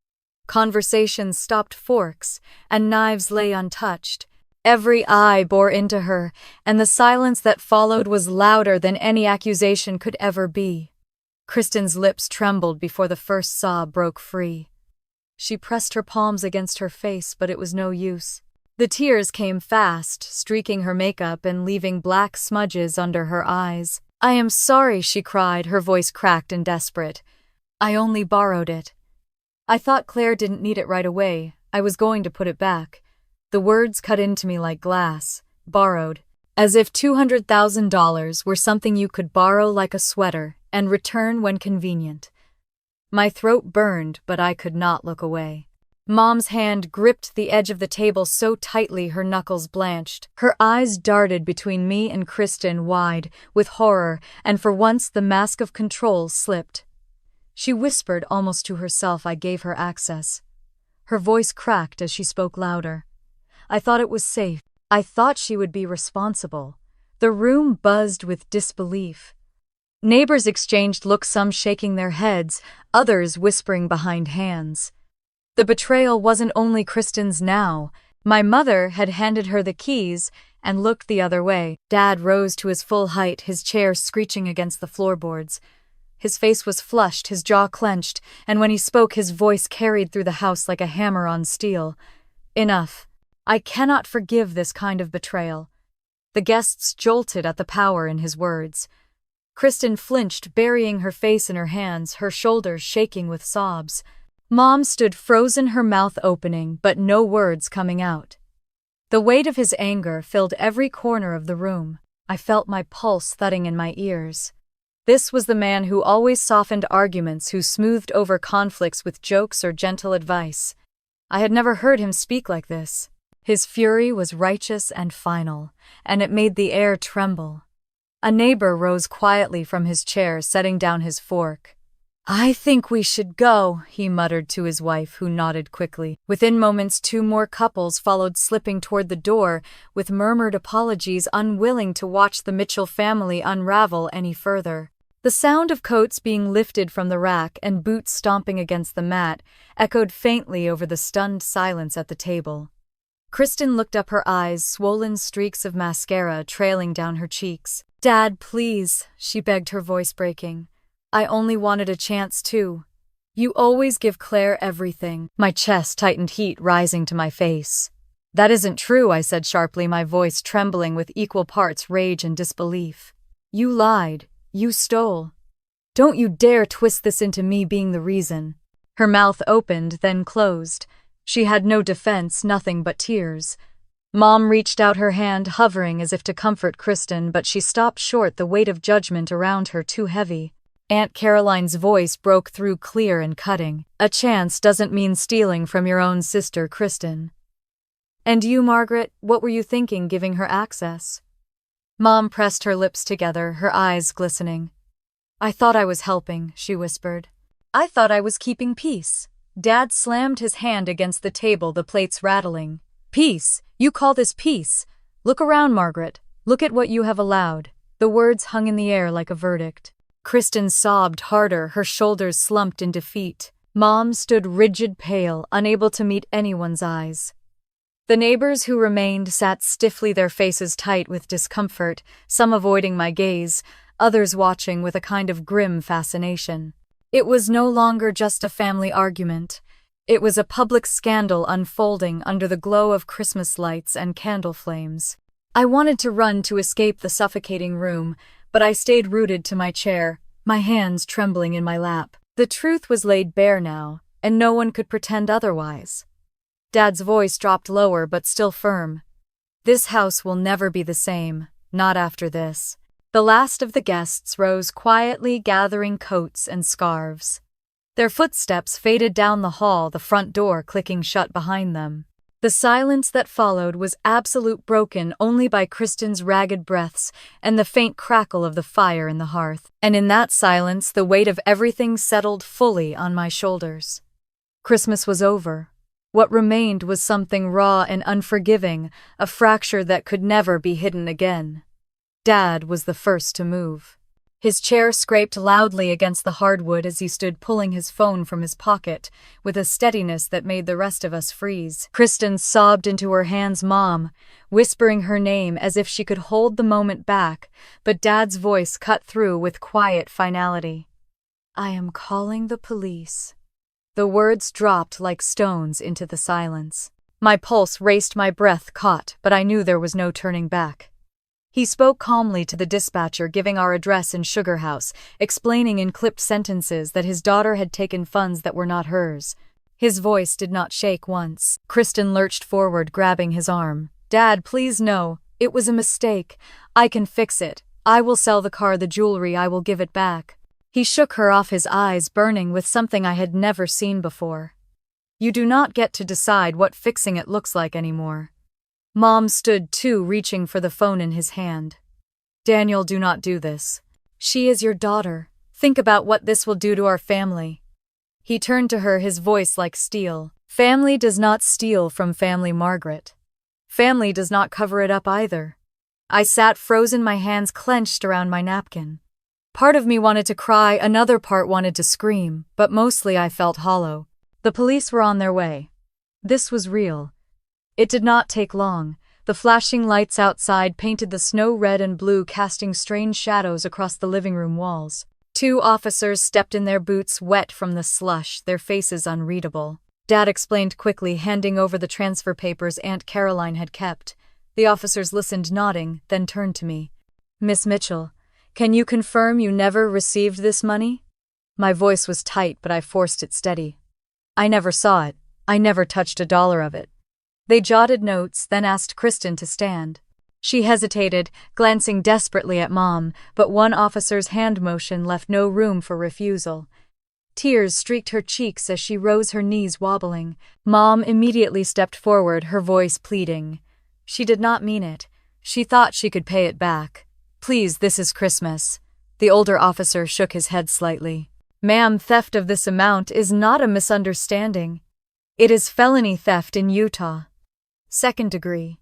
Conversations stopped, forks and knives lay untouched. Every eye bore into her, and the silence that followed was louder than any accusation could ever be. Kristen's lips trembled before the first sob broke free. She pressed her palms against her face, but it was no use. The tears came fast, streaking her makeup and leaving black smudges under her eyes. I am sorry, she cried, her voice cracked and desperate. I only borrowed it. I thought Claire didn't need it right away. I was going to put it back. The words cut into me like glass. Borrowed. As if $200,000 were something you could borrow like a sweater and return when convenient. My throat burned, but I could not look away. Mom's hand gripped the edge of the table so tightly her knuckles blanched. Her eyes darted between me and Kristen, wide with horror, and for once the mask of control slipped. She whispered almost to herself, I gave her access. Her voice cracked as she spoke louder. I thought it was safe. I thought she would be responsible. The room buzzed with disbelief. Neighbors exchanged looks, some shaking their heads, others whispering behind hands. The betrayal wasn't only Kristen's now. My mother had handed her the keys and looked the other way. Dad rose to his full height, his chair screeching against the floorboards. His face was flushed, his jaw clenched, and when he spoke, his voice carried through the house like a hammer on steel. Enough. I cannot forgive this kind of betrayal. The guests jolted at the power in his words. Kristen flinched, burying her face in her hands, her shoulders shaking with sobs. Mom stood frozen, her mouth opening, but no words coming out. The weight of his anger filled every corner of the room. I felt my pulse thudding in my ears. This was the man who always softened arguments, who smoothed over conflicts with jokes or gentle advice. I had never heard him speak like this. His fury was righteous and final, and it made the air tremble. A neighbor rose quietly from his chair, setting down his fork. I think we should go, he muttered to his wife, who nodded quickly. Within moments, 2 more couples followed, slipping toward the door with murmured apologies, unwilling to watch the Mitchell family unravel any further. The sound of coats being lifted from the rack and boots stomping against the mat echoed faintly over the stunned silence at the table. Kristen looked up, her eyes, swollen streaks of mascara trailing down her cheeks. Dad, please, she begged, her voice breaking. I only wanted a chance too. You always give Claire everything. My chest tightened, heat rising to my face. That isn't true, I said sharply, my voice trembling with equal parts rage and disbelief. You lied. You stole. Don't you dare twist this into me being the reason. Her mouth opened, then closed. She had no defense, nothing but tears. Mom reached out her hand, hovering as if to comfort Kristen, but she stopped short, the weight of judgment around her too heavy. Aunt Caroline's voice broke through, clear and cutting. A chance doesn't mean stealing from your own sister, Kristen. And you, Margaret, what were you thinking giving her access? Mom pressed her lips together, her eyes glistening. I thought I was helping, she whispered. I thought I was keeping peace. Dad slammed his hand against the table, the plates rattling. Peace? You call this peace? Look around, Margaret. Look at what you have allowed. The words hung in the air like a verdict. Kristen sobbed harder, her shoulders slumped in defeat. Mom stood rigid, pale, unable to meet anyone's eyes. The neighbors who remained sat stiffly, their faces tight with discomfort, some avoiding my gaze, others watching with a kind of grim fascination. It was no longer just a family argument. It was a public scandal unfolding under the glow of Christmas lights and candle flames. I wanted to run to escape the suffocating room, but I stayed rooted to my chair, my hands trembling in my lap. The truth was laid bare now, and no one could pretend otherwise. Dad's voice dropped lower but still firm. This house will never be the same, not after this. The last of the guests rose quietly, gathering coats and scarves. Their footsteps faded down the hall, the front door clicking shut behind them. The silence that followed was absolute, broken only by Kristen's ragged breaths and the faint crackle of the fire in the hearth. And in that silence, the weight of everything settled fully on my shoulders. Christmas was over. What remained was something raw and unforgiving, a fracture that could never be hidden again. Dad was the first to move. His chair scraped loudly against the hardwood as he stood pulling his phone from his pocket, with a steadiness that made the rest of us freeze. Kristen sobbed into her hands, "Mom," whispering her name as if she could hold the moment back, but Dad's voice cut through with quiet finality. "I am calling the police." The words dropped like stones into the silence. My pulse raced, my breath caught, but I knew there was no turning back. He spoke calmly to the dispatcher, giving our address in Sugar House, explaining in clipped sentences that his daughter had taken funds that were not hers. His voice did not shake once. Kristen lurched forward, grabbing his arm. "Dad, please no. It was a mistake. I can fix it. I will sell the car, the jewelry, I will give it back." He shook her off, his eyes burning with something I had never seen before. "You do not get to decide what fixing it looks like anymore." Mom stood too, reaching for the phone in his hand. "Daniel, do not do this. She is your daughter. Think about what this will do to our family." He turned to her, his voice like steel. "Family does not steal from family, Margaret. Family does not cover it up either." I sat frozen, my hands clenched around my napkin. Part of me wanted to cry, another part wanted to scream, but mostly I felt hollow. The police were on their way. This was real. It did not take long. The flashing lights outside painted the snow red and blue, casting strange shadows across the living room walls. 2 officers stepped in, their boots wet from the slush, their faces unreadable. Dad explained quickly, handing over the transfer papers Aunt Caroline had kept. The officers listened, nodding, then turned to me. "Miss Mitchell, can you confirm you never received this money?" My voice was tight, but I forced it steady. "I never saw it. I never touched a dollar of it." They jotted notes, then asked Kristen to stand. She hesitated, glancing desperately at Mom, but one officer's hand motion left no room for refusal. Tears streaked her cheeks as she rose, her knees wobbling. Mom immediately stepped forward, her voice pleading. She did not mean it. She thought she could pay it back. "Please, this is Christmas." The older officer shook his head slightly. "Ma'am, theft of this amount is not a misunderstanding. It is felony theft in Utah. 2nd degree.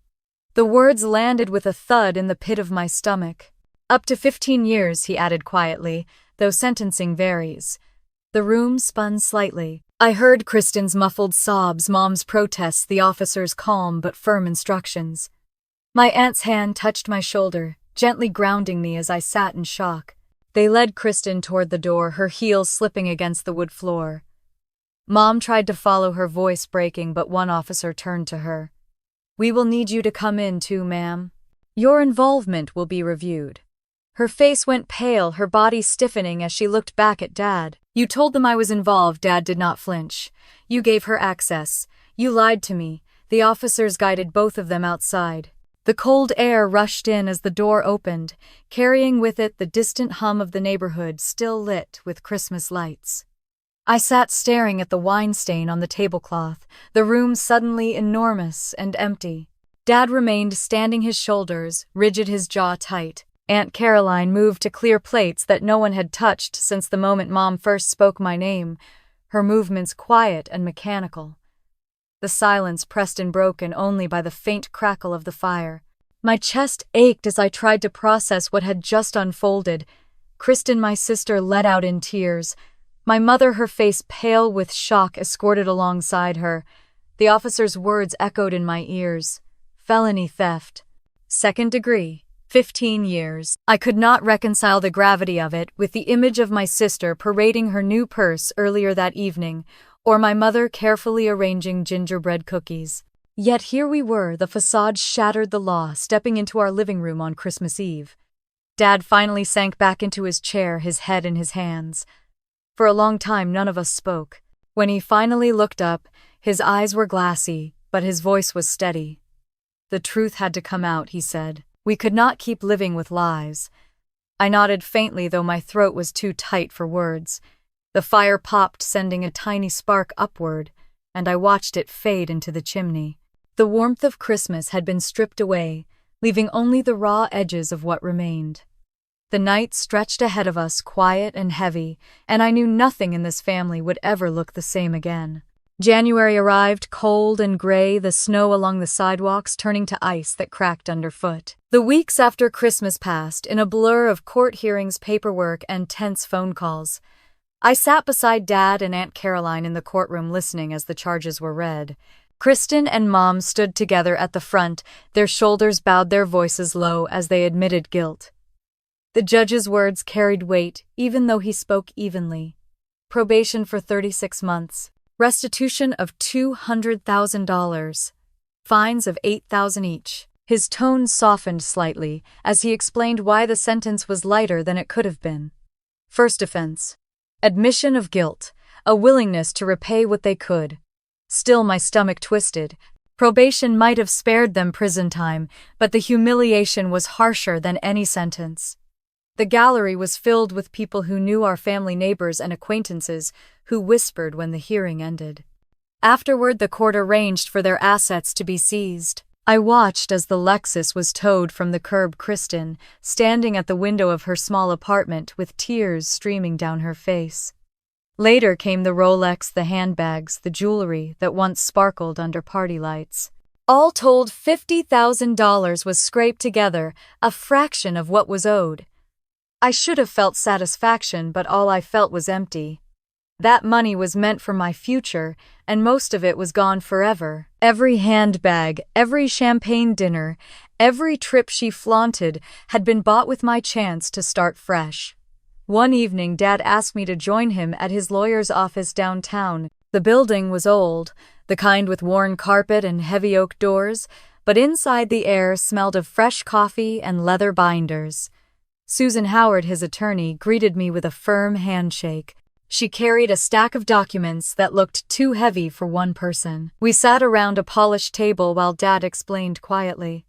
The words landed with a thud in the pit of my stomach. "Up to 15 years, he added quietly, though sentencing varies. The room spun slightly. I heard Kristen's muffled sobs, Mom's protests, the officer's calm but firm instructions. My aunt's hand touched my shoulder, gently grounding me as I sat in shock. They led Kristen toward the door, her heels slipping against the wood floor. Mom tried to follow, her voice breaking, but one officer turned to her. "We will need you to come in too, ma'am. Your involvement will be reviewed." Her face went pale, her body stiffening as she looked back at Dad. "You told them I was involved." Dad did not flinch. "You gave her access. You lied to me." The officers guided both of them outside. The cold air rushed in as the door opened, carrying with it the distant hum of the neighborhood still lit with Christmas lights. I sat staring at the wine stain on the tablecloth, the room suddenly enormous and empty. Dad remained standing, his shoulders rigid, his jaw tight. Aunt Caroline moved to clear plates that no one had touched since the moment Mom first spoke my name, her movements quiet and mechanical. The silence pressed in, broken only by the faint crackle of the fire. My chest ached as I tried to process what had just unfolded. Kristen, my sister, let out in tears. My mother, her face pale with shock, escorted alongside her. The officer's words echoed in my ears. "Felony theft. 2nd degree. 15 years. I could not reconcile the gravity of it with the image of my sister parading her new purse earlier that evening, or my mother carefully arranging gingerbread cookies. Yet here we were, the facade shattered the law, stepping into our living room on Christmas Eve. Dad finally sank back into his chair, his head in his hands. For a long time, none of us spoke. When he finally looked up, his eyes were glassy, but his voice was steady. "The truth had to come out," he said. "We could not keep living with lies." I nodded faintly, though my throat was too tight for words. The fire popped, sending a tiny spark upward, and I watched it fade into the chimney. The warmth of Christmas had been stripped away, leaving only the raw edges of what remained. The night stretched ahead of us, quiet and heavy, and I knew nothing in this family would ever look the same again. January arrived, cold and gray, the snow along the sidewalks turning to ice that cracked underfoot. The weeks after Christmas passed in a blur of court hearings, paperwork, and tense phone calls. I sat beside Dad and Aunt Caroline in the courtroom listening as the charges were read. Kristen and Mom stood together at the front, their shoulders bowed, their voices low as they admitted guilt. The judge's words carried weight, even though he spoke evenly. Probation for 36 months. Restitution of $200,000. Fines of $8,000 each. His tone softened slightly as he explained why the sentence was lighter than it could have been. First offense. Admission of guilt. A willingness to repay what they could. Still, my stomach twisted. Probation might have spared them prison time, but the humiliation was harsher than any sentence. The gallery was filled with people who knew our family, neighbors, and acquaintances, who whispered when the hearing ended. Afterward, the court arranged for their assets to be seized. I watched as the Lexus was towed from the curb, Kristen, standing at the window of her small apartment with tears streaming down her face. Later came the Rolex, the handbags, the jewelry that once sparkled under party lights. All told, $50,000 was scraped together, a fraction of what was owed. I should have felt satisfaction, but all I felt was empty. That money was meant for my future, and most of it was gone forever. Every handbag, every champagne dinner, every trip she flaunted had been bought with my chance to start fresh. One evening, Dad asked me to join him at his lawyer's office downtown. The building was old, the kind with worn carpet and heavy oak doors, but inside the air smelled of fresh coffee and leather binders. Susan Howard, his attorney, greeted me with a firm handshake. She carried a stack of documents that looked too heavy for one person. We sat around a polished table while Dad explained quietly.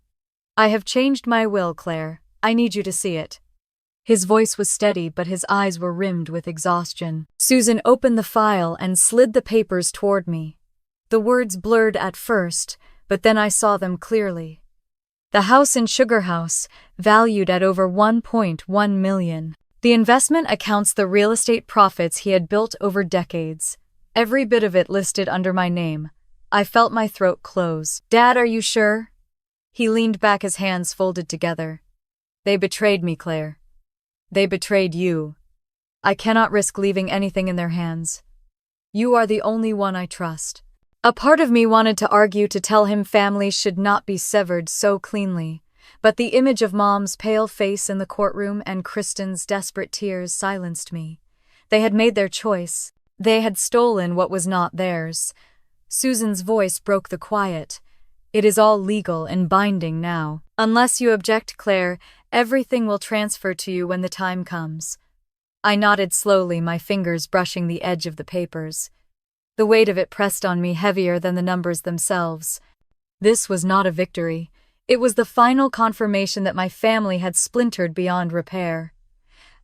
"I have changed my will, Claire. I need you to see it." His voice was steady, but his eyes were rimmed with exhaustion. Susan opened the file and slid the papers toward me. The words blurred at first, but then I saw them clearly. The house in Sugar House, valued at over $1.1 million. The investment accounts the real estate profits he had built over decades. Every bit of it listed under my name. I felt my throat close. "Dad, are you sure?" He leaned back, his hands folded together. "They betrayed me, Claire. They betrayed you. I cannot risk leaving anything in their hands. You are the only one I trust." A part of me wanted to argue, to tell him families should not be severed so cleanly, but the image of Mom's pale face in the courtroom and Kristen's desperate tears silenced me. They had made their choice. They had stolen what was not theirs. Susan's voice broke the quiet. "It is all legal and binding now. Unless you object, Claire, everything will transfer to you when the time comes." I nodded slowly, my fingers brushing the edge of the papers. The weight of it pressed on me, heavier than the numbers themselves. This was not a victory. It was the final confirmation that my family had splintered beyond repair.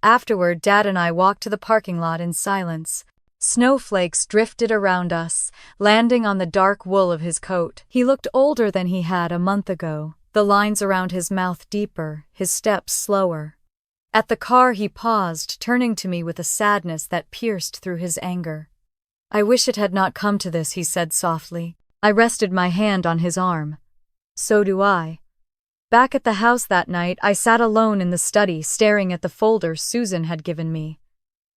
Afterward, Dad and I walked to the parking lot in silence. Snowflakes drifted around us, landing on the dark wool of his coat. He looked older than he had a month ago, the lines around his mouth deeper, his steps slower. At the car, he paused, turning to me with a sadness that pierced through his anger. "I wish it had not come to this," he said softly. I rested my hand on his arm. "So do I." Back at the house that night, I sat alone in the study, staring at the folder Susan had given me.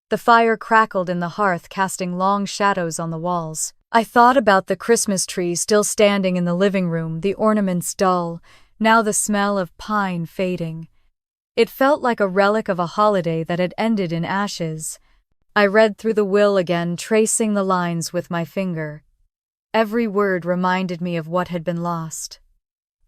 The fire crackled in the hearth, casting long shadows on the walls. I thought about the Christmas tree still standing in the living room, the ornaments dull, now the smell of pine fading. It felt like a relic of a holiday that had ended in ashes. I read through the will again, tracing the lines with my finger. Every word reminded me of what had been lost.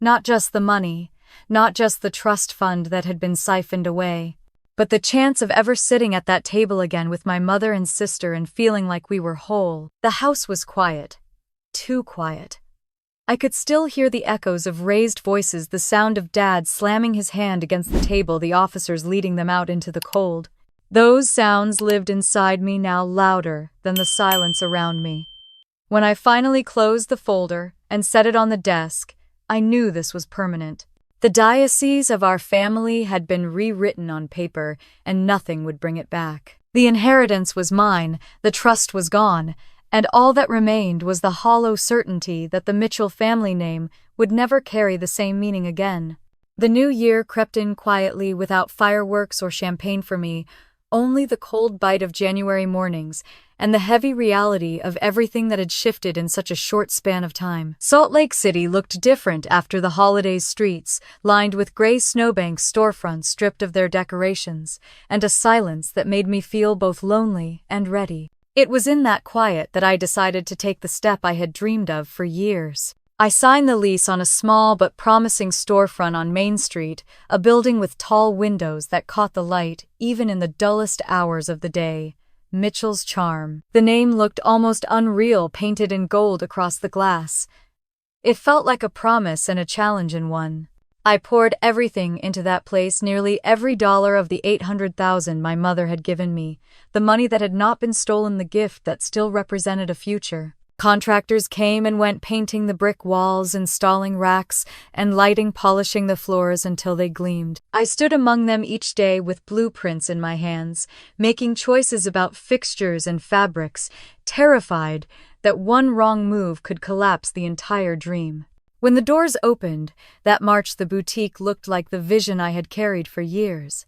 Not just the money, not just the trust fund that had been siphoned away, but the chance of ever sitting at that table again with my mother and sister and feeling like we were whole. The house was quiet. Too quiet. I could still hear the echoes of raised voices, the sound of Dad slamming his hand against the table, the officers leading them out into the cold. Those sounds lived inside me now, louder than the silence around me. When I finally closed the folder and set it on the desk, I knew this was permanent. The diocese of our family had been rewritten on paper, and nothing would bring it back. The inheritance was mine, the trust was gone, and all that remained was the hollow certainty that the Mitchell family name would never carry the same meaning again. The new year crept in quietly, without fireworks or champagne for me, only the cold bite of January mornings and the heavy reality of everything that had shifted in such a short span of time. Salt Lake City looked different after the holidays, streets lined with gray snowbanks, storefronts stripped of their decorations, and a silence that made me feel both lonely and ready. It was in that quiet that I decided to take the step I had dreamed of for years. I signed the lease on a small but promising storefront on Main Street, a building with tall windows that caught the light even in the dullest hours of the day. Mitchell's Charm. The name looked almost unreal, painted in gold across the glass. It felt like a promise and a challenge in one. I poured everything into that place, nearly every dollar of the $800,000 my mother had given me, the money that had not been stolen, the gift that still represented a future. Contractors came and went, painting the brick walls, installing racks, and polishing the floors until they gleamed. I stood among them each day with blueprints in my hands, making choices about fixtures and fabrics, terrified that one wrong move could collapse the entire dream. When the doors opened that March, the boutique looked like the vision I had carried for years.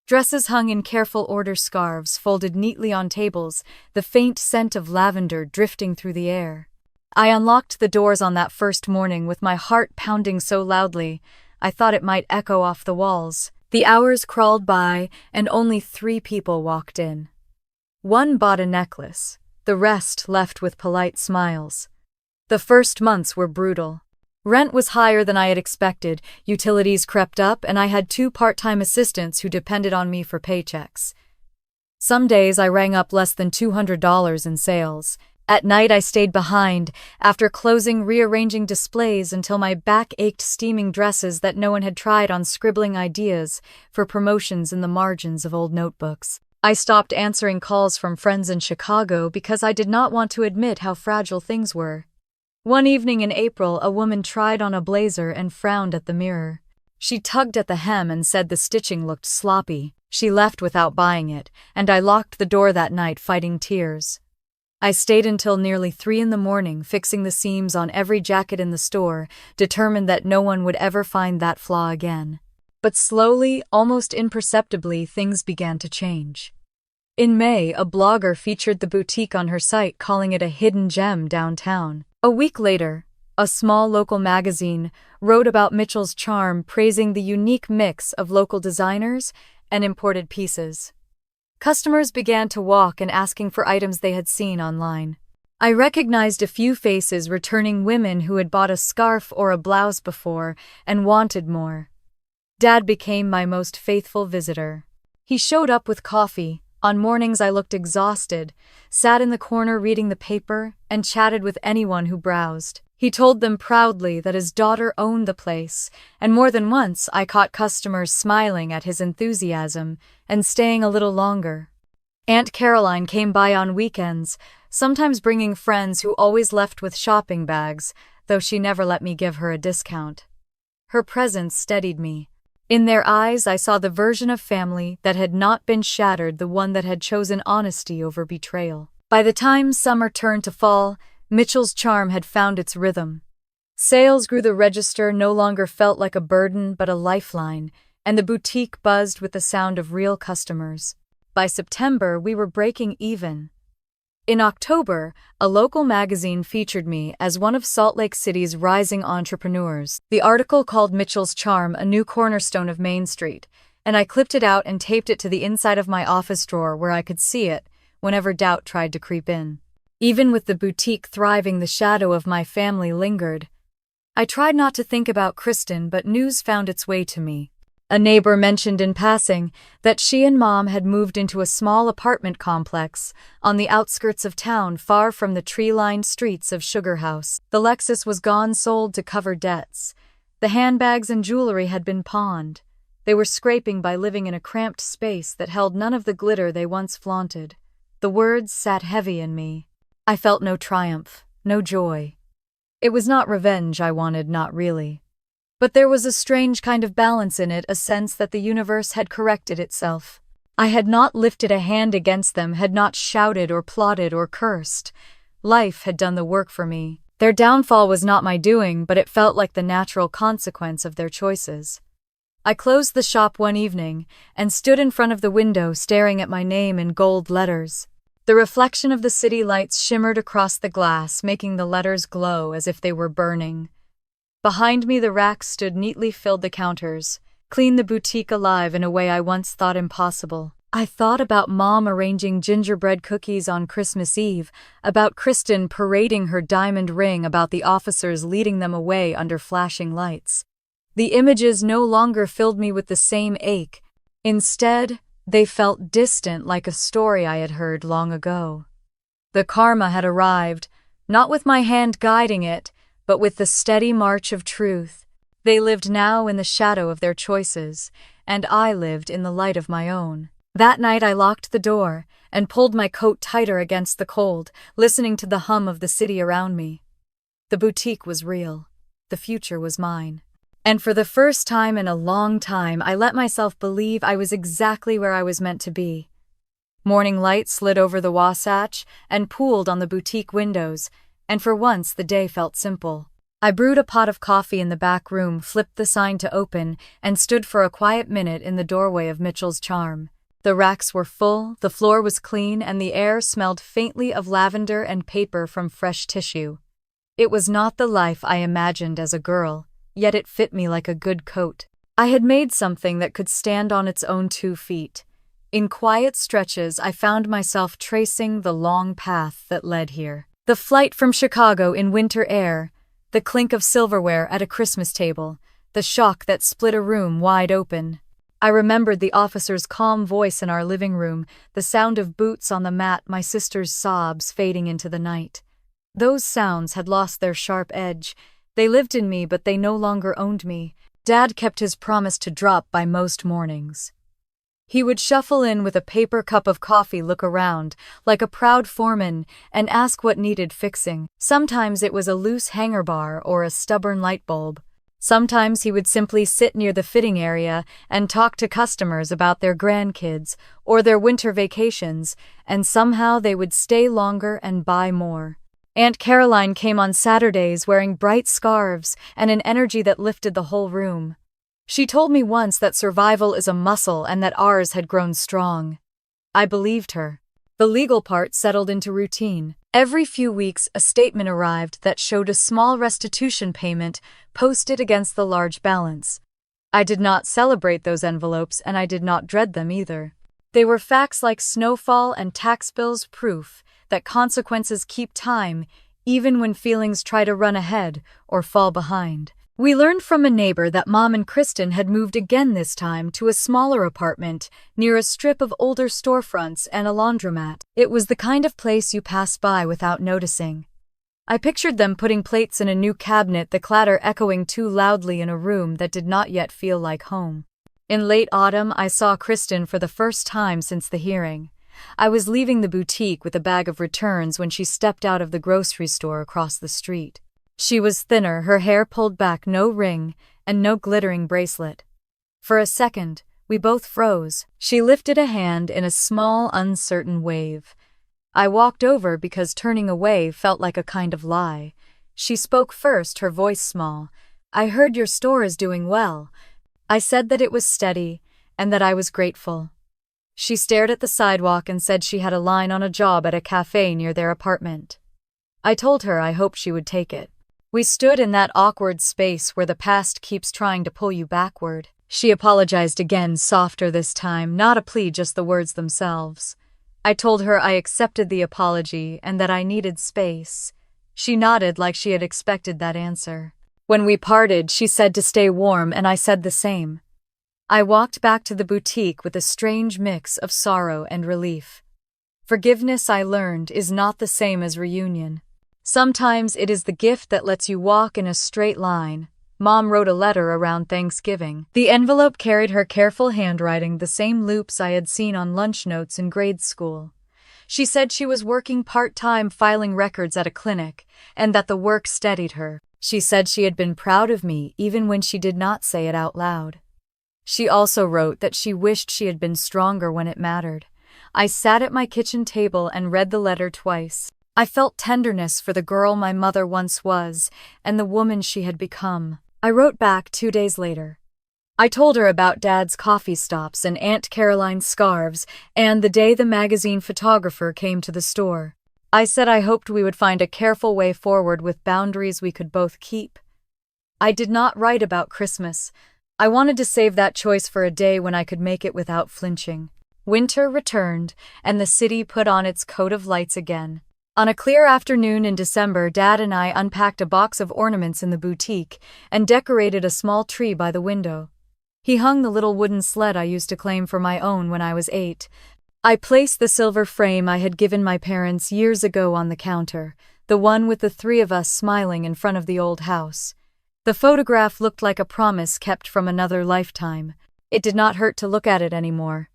Dresses hung in careful order, scarves folded neatly on tables, the faint scent of lavender drifting through the air. I unlocked the doors on that first morning with my heart pounding so loudly I thought it might echo off the walls. The hours crawled by and only 3 people walked in. One bought a necklace, the rest left with polite smiles. The first months were brutal. Rent was higher than I had expected, utilities crept up, and I had 2 part-time assistants who depended on me for paychecks. Some days I rang up less than $200 in sales. At night I stayed behind, after closing, rearranging displays until my back ached, steaming dresses that no one had tried on, scribbling ideas for promotions in the margins of old notebooks. I stopped answering calls from friends in Chicago because I did not want to admit how fragile things were. One evening in April, a woman tried on a blazer and frowned at the mirror. She tugged at the hem and said the stitching looked sloppy. She left without buying it, and I locked the door that night, fighting tears. I stayed until nearly 3 in the morning, fixing the seams on every jacket in the store, determined that no one would ever find that flaw again. But slowly, almost imperceptibly, things began to change. In May, a blogger featured the boutique on her site, calling it a hidden gem downtown. A week later, a small local magazine wrote about Mitchell's Charm, praising the unique mix of local designers and imported pieces. Customers began to walk and asking for items they had seen online. I recognized a few faces, returning women who had bought a scarf or a blouse before and wanted more. Dad became my most faithful visitor. He showed up with coffee. On mornings I looked exhausted, sat in the corner reading the paper, and chatted with anyone who browsed. He told them proudly that his daughter owned the place, and more than once I caught customers smiling at his enthusiasm and staying a little longer. Aunt Caroline came by on weekends, sometimes bringing friends who always left with shopping bags, though she never let me give her a discount. Her presence steadied me. In their eyes I saw the version of family that had not been shattered, the one that had chosen honesty over betrayal. By the time summer turned to fall, Mitchell's Charm had found its rhythm. Sales grew, the register no longer felt like a burden but a lifeline, and the boutique buzzed with the sound of real customers. By September, we were breaking even. In October, a local magazine featured me as one of Salt Lake City's rising entrepreneurs. The article called Mitchell's Charm a new cornerstone of Main Street, and I clipped it out and taped it to the inside of my office drawer where I could see it whenever doubt tried to creep in. Even with the boutique thriving, the shadow of my family lingered. I tried not to think about Kristen, but news found its way to me. A neighbor mentioned in passing that she and Mom had moved into a small apartment complex on the outskirts of town, far from the tree-lined streets of Sugar House. The Lexus was gone, sold to cover debts. The handbags and jewelry had been pawned. They were scraping by living in a cramped space that held none of the glitter they once flaunted. The words sat heavy in me. I felt no triumph, no joy. It was not revenge I wanted, not really. But there was a strange kind of balance in it, a sense that the universe had corrected itself. I had not lifted a hand against them, had not shouted or plotted or cursed. Life had done the work for me. Their downfall was not my doing, but it felt like the natural consequence of their choices. I closed the shop one evening and stood in front of the window staring at my name in gold letters. The reflection of the city lights shimmered across the glass, making the letters glow as if they were burning. Behind me, the racks stood neatly filled, the counters, clean, the boutique alive in a way I once thought impossible. I thought about Mom arranging gingerbread cookies on Christmas Eve, about Kristen parading her diamond ring, about the officers leading them away under flashing lights. The images no longer filled me with the same ache. Instead, they felt distant, like a story I had heard long ago. The karma had arrived, not with my hand guiding it, but with the steady march of truth. They lived now in the shadow of their choices, and I lived in the light of my own. That night I locked the door and pulled my coat tighter against the cold, listening to the hum of the city around me. The boutique was real. The future was mine. And for the first time in a long time, I let myself believe I was exactly where I was meant to be. Morning light slid over the Wasatch and pooled on the boutique windows, and for once the day felt simple. I brewed a pot of coffee in the back room, flipped the sign to open, and stood for a quiet minute in the doorway of Mitchell's Charm. The racks were full, the floor was clean, and the air smelled faintly of lavender and paper from fresh tissue. It was not the life I imagined as a girl, yet it fit me like a good coat. I had made something that could stand on its own 2 feet. In quiet stretches, I found myself tracing the long path that led here. The flight from Chicago in winter air, the clink of silverware at a Christmas table, the shock that split a room wide open. I remembered the officer's calm voice in our living room, the sound of boots on the mat, my sister's sobs fading into the night. Those sounds had lost their sharp edge. They lived in me, but they no longer owned me. Dad kept his promise to drop by most mornings. He would shuffle in with a paper cup of coffee, look around like a proud foreman, and ask what needed fixing. Sometimes it was a loose hanger bar or a stubborn light bulb. Sometimes he would simply sit near the fitting area and talk to customers about their grandkids or their winter vacations, and somehow they would stay longer and buy more. Aunt Caroline came on Saturdays wearing bright scarves and an energy that lifted the whole room. She told me once that survival is a muscle and that ours had grown strong. I believed her. The legal part settled into routine. Every few weeks, a statement arrived that showed a small restitution payment posted against the large balance. I did not celebrate those envelopes, and I did not dread them either. They were facts like snowfall and tax bills, proof that consequences keep time, even when feelings try to run ahead or fall behind. We learned from a neighbor that Mom and Kristen had moved again, this time to a smaller apartment near a strip of older storefronts and a laundromat. It was the kind of place you pass by without noticing. I pictured them putting plates in a new cabinet, the clatter echoing too loudly in a room that did not yet feel like home. In late autumn, I saw Kristen for the first time since the hearing. I was leaving the boutique with a bag of returns when she stepped out of the grocery store across the street. She was thinner, her hair pulled back, no ring, and no glittering bracelet. For a second, we both froze. She lifted a hand in a small, uncertain wave. I walked over because turning away felt like a kind of lie. She spoke first, her voice small. "I heard your store is doing well." I said that it was steady, and that I was grateful. She stared at the sidewalk and said she had a line on a job at a cafe near their apartment. I told her I hoped she would take it. We stood in that awkward space where the past keeps trying to pull you backward. She apologized again, softer this time, not a plea, just the words themselves. I told her I accepted the apology and that I needed space. She nodded like she had expected that answer. When we parted, she said to stay warm, and I said the same. I walked back to the boutique with a strange mix of sorrow and relief. Forgiveness, I learned, is not the same as reunion. Sometimes it is the gift that lets you walk in a straight line. Mom wrote a letter around Thanksgiving. The envelope carried her careful handwriting, the same loops I had seen on lunch notes in grade school. She said she was working part-time filing records at a clinic, and that the work steadied her. She said she had been proud of me even when she did not say it out loud. She also wrote that she wished she had been stronger when it mattered. I sat at my kitchen table and read the letter twice. I felt tenderness for the girl my mother once was, and the woman she had become. I wrote back 2 days later. I told her about Dad's coffee stops and Aunt Caroline's scarves, and the day the magazine photographer came to the store. I said I hoped we would find a careful way forward with boundaries we could both keep. I did not write about Christmas. I wanted to save that choice for a day when I could make it without flinching. Winter returned, and the city put on its coat of lights again. On a clear afternoon in December, Dad and I unpacked a box of ornaments in the boutique and decorated a small tree by the window. He hung the little wooden sled I used to claim for my own when I was 8. I placed the silver frame I had given my parents years ago on the counter, the one with the 3 of us smiling in front of the old house. The photograph looked like a promise kept from another lifetime. It did not hurt to look at it anymore.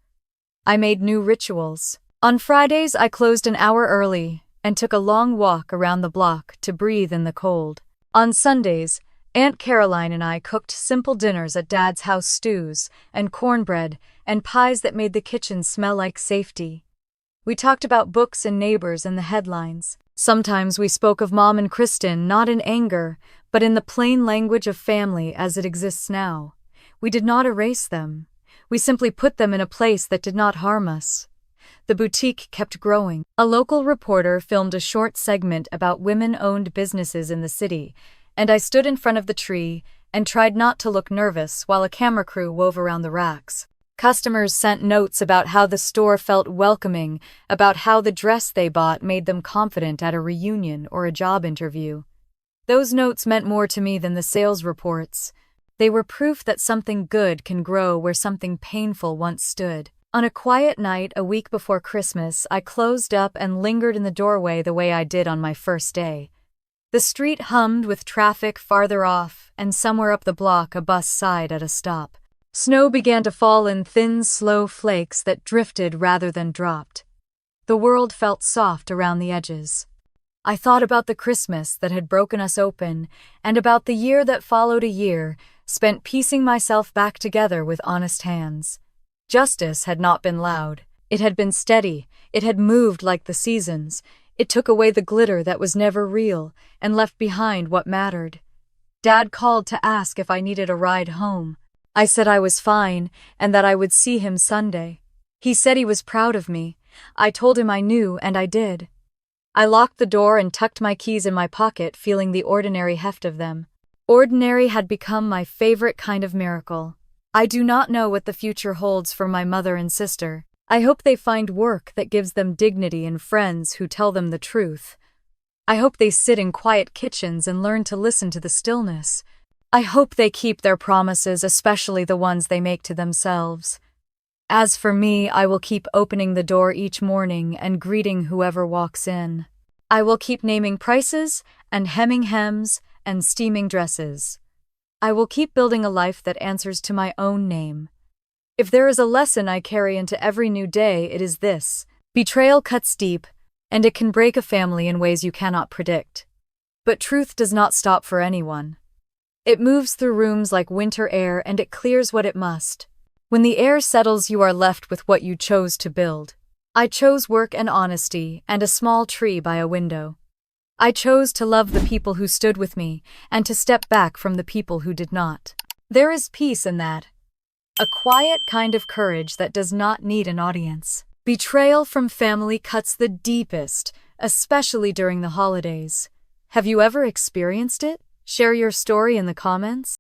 I made new rituals. On Fridays, I closed an hour early and took a long walk around the block to breathe in the cold. On Sundays, Aunt Caroline and I cooked simple dinners at Dad's house, stews and cornbread and pies that made the kitchen smell like safety. We talked about books and neighbors and the headlines. Sometimes we spoke of Mom and Kristen, not in anger, but in the plain language of family as it exists now. We did not erase them. We simply put them in a place that did not harm us. The boutique kept growing. A local reporter filmed a short segment about women-owned businesses in the city, and I stood in front of the tree and tried not to look nervous while a camera crew wove around the racks. Customers sent notes about how the store felt welcoming, about how the dress they bought made them confident at a reunion or a job interview. Those notes meant more to me than the sales reports. They were proof that something good can grow where something painful once stood. On a quiet night a week before Christmas, I closed up and lingered in the doorway the way I did on my first day. The street hummed with traffic farther off, and somewhere up the block a bus sighed at a stop. Snow began to fall in thin, slow flakes that drifted rather than dropped. The world felt soft around the edges. I thought about the Christmas that had broken us open, and about the year that followed a year, spent piecing myself back together with honest hands. Justice had not been loud. It had been steady. It had moved like the seasons. It took away the glitter that was never real and left behind what mattered. Dad called to ask if I needed a ride home. I said I was fine and that I would see him Sunday. He said he was proud of me. I told him I knew, and I did. I locked the door and tucked my keys in my pocket, feeling the ordinary heft of them. Ordinary had become my favorite kind of miracle. I do not know what the future holds for my mother and sister. I hope they find work that gives them dignity and friends who tell them the truth. I hope they sit in quiet kitchens and learn to listen to the stillness. I hope they keep their promises, especially the ones they make to themselves. As for me, I will keep opening the door each morning and greeting whoever walks in. I will keep naming prices and hemming hems and steaming dresses. I will keep building a life that answers to my own name. If there is a lesson I carry into every new day, it is this: betrayal cuts deep, and it can break a family in ways you cannot predict. But truth does not stop for anyone. It moves through rooms like winter air, and it clears what it must. When the air settles, you are left with what you chose to build. I chose work and honesty and a small tree by a window. I chose to love the people who stood with me and to step back from the people who did not. There is peace in that. A quiet kind of courage that does not need an audience. Betrayal from family cuts the deepest, especially during the holidays. Have you ever experienced it? Share your story in the comments.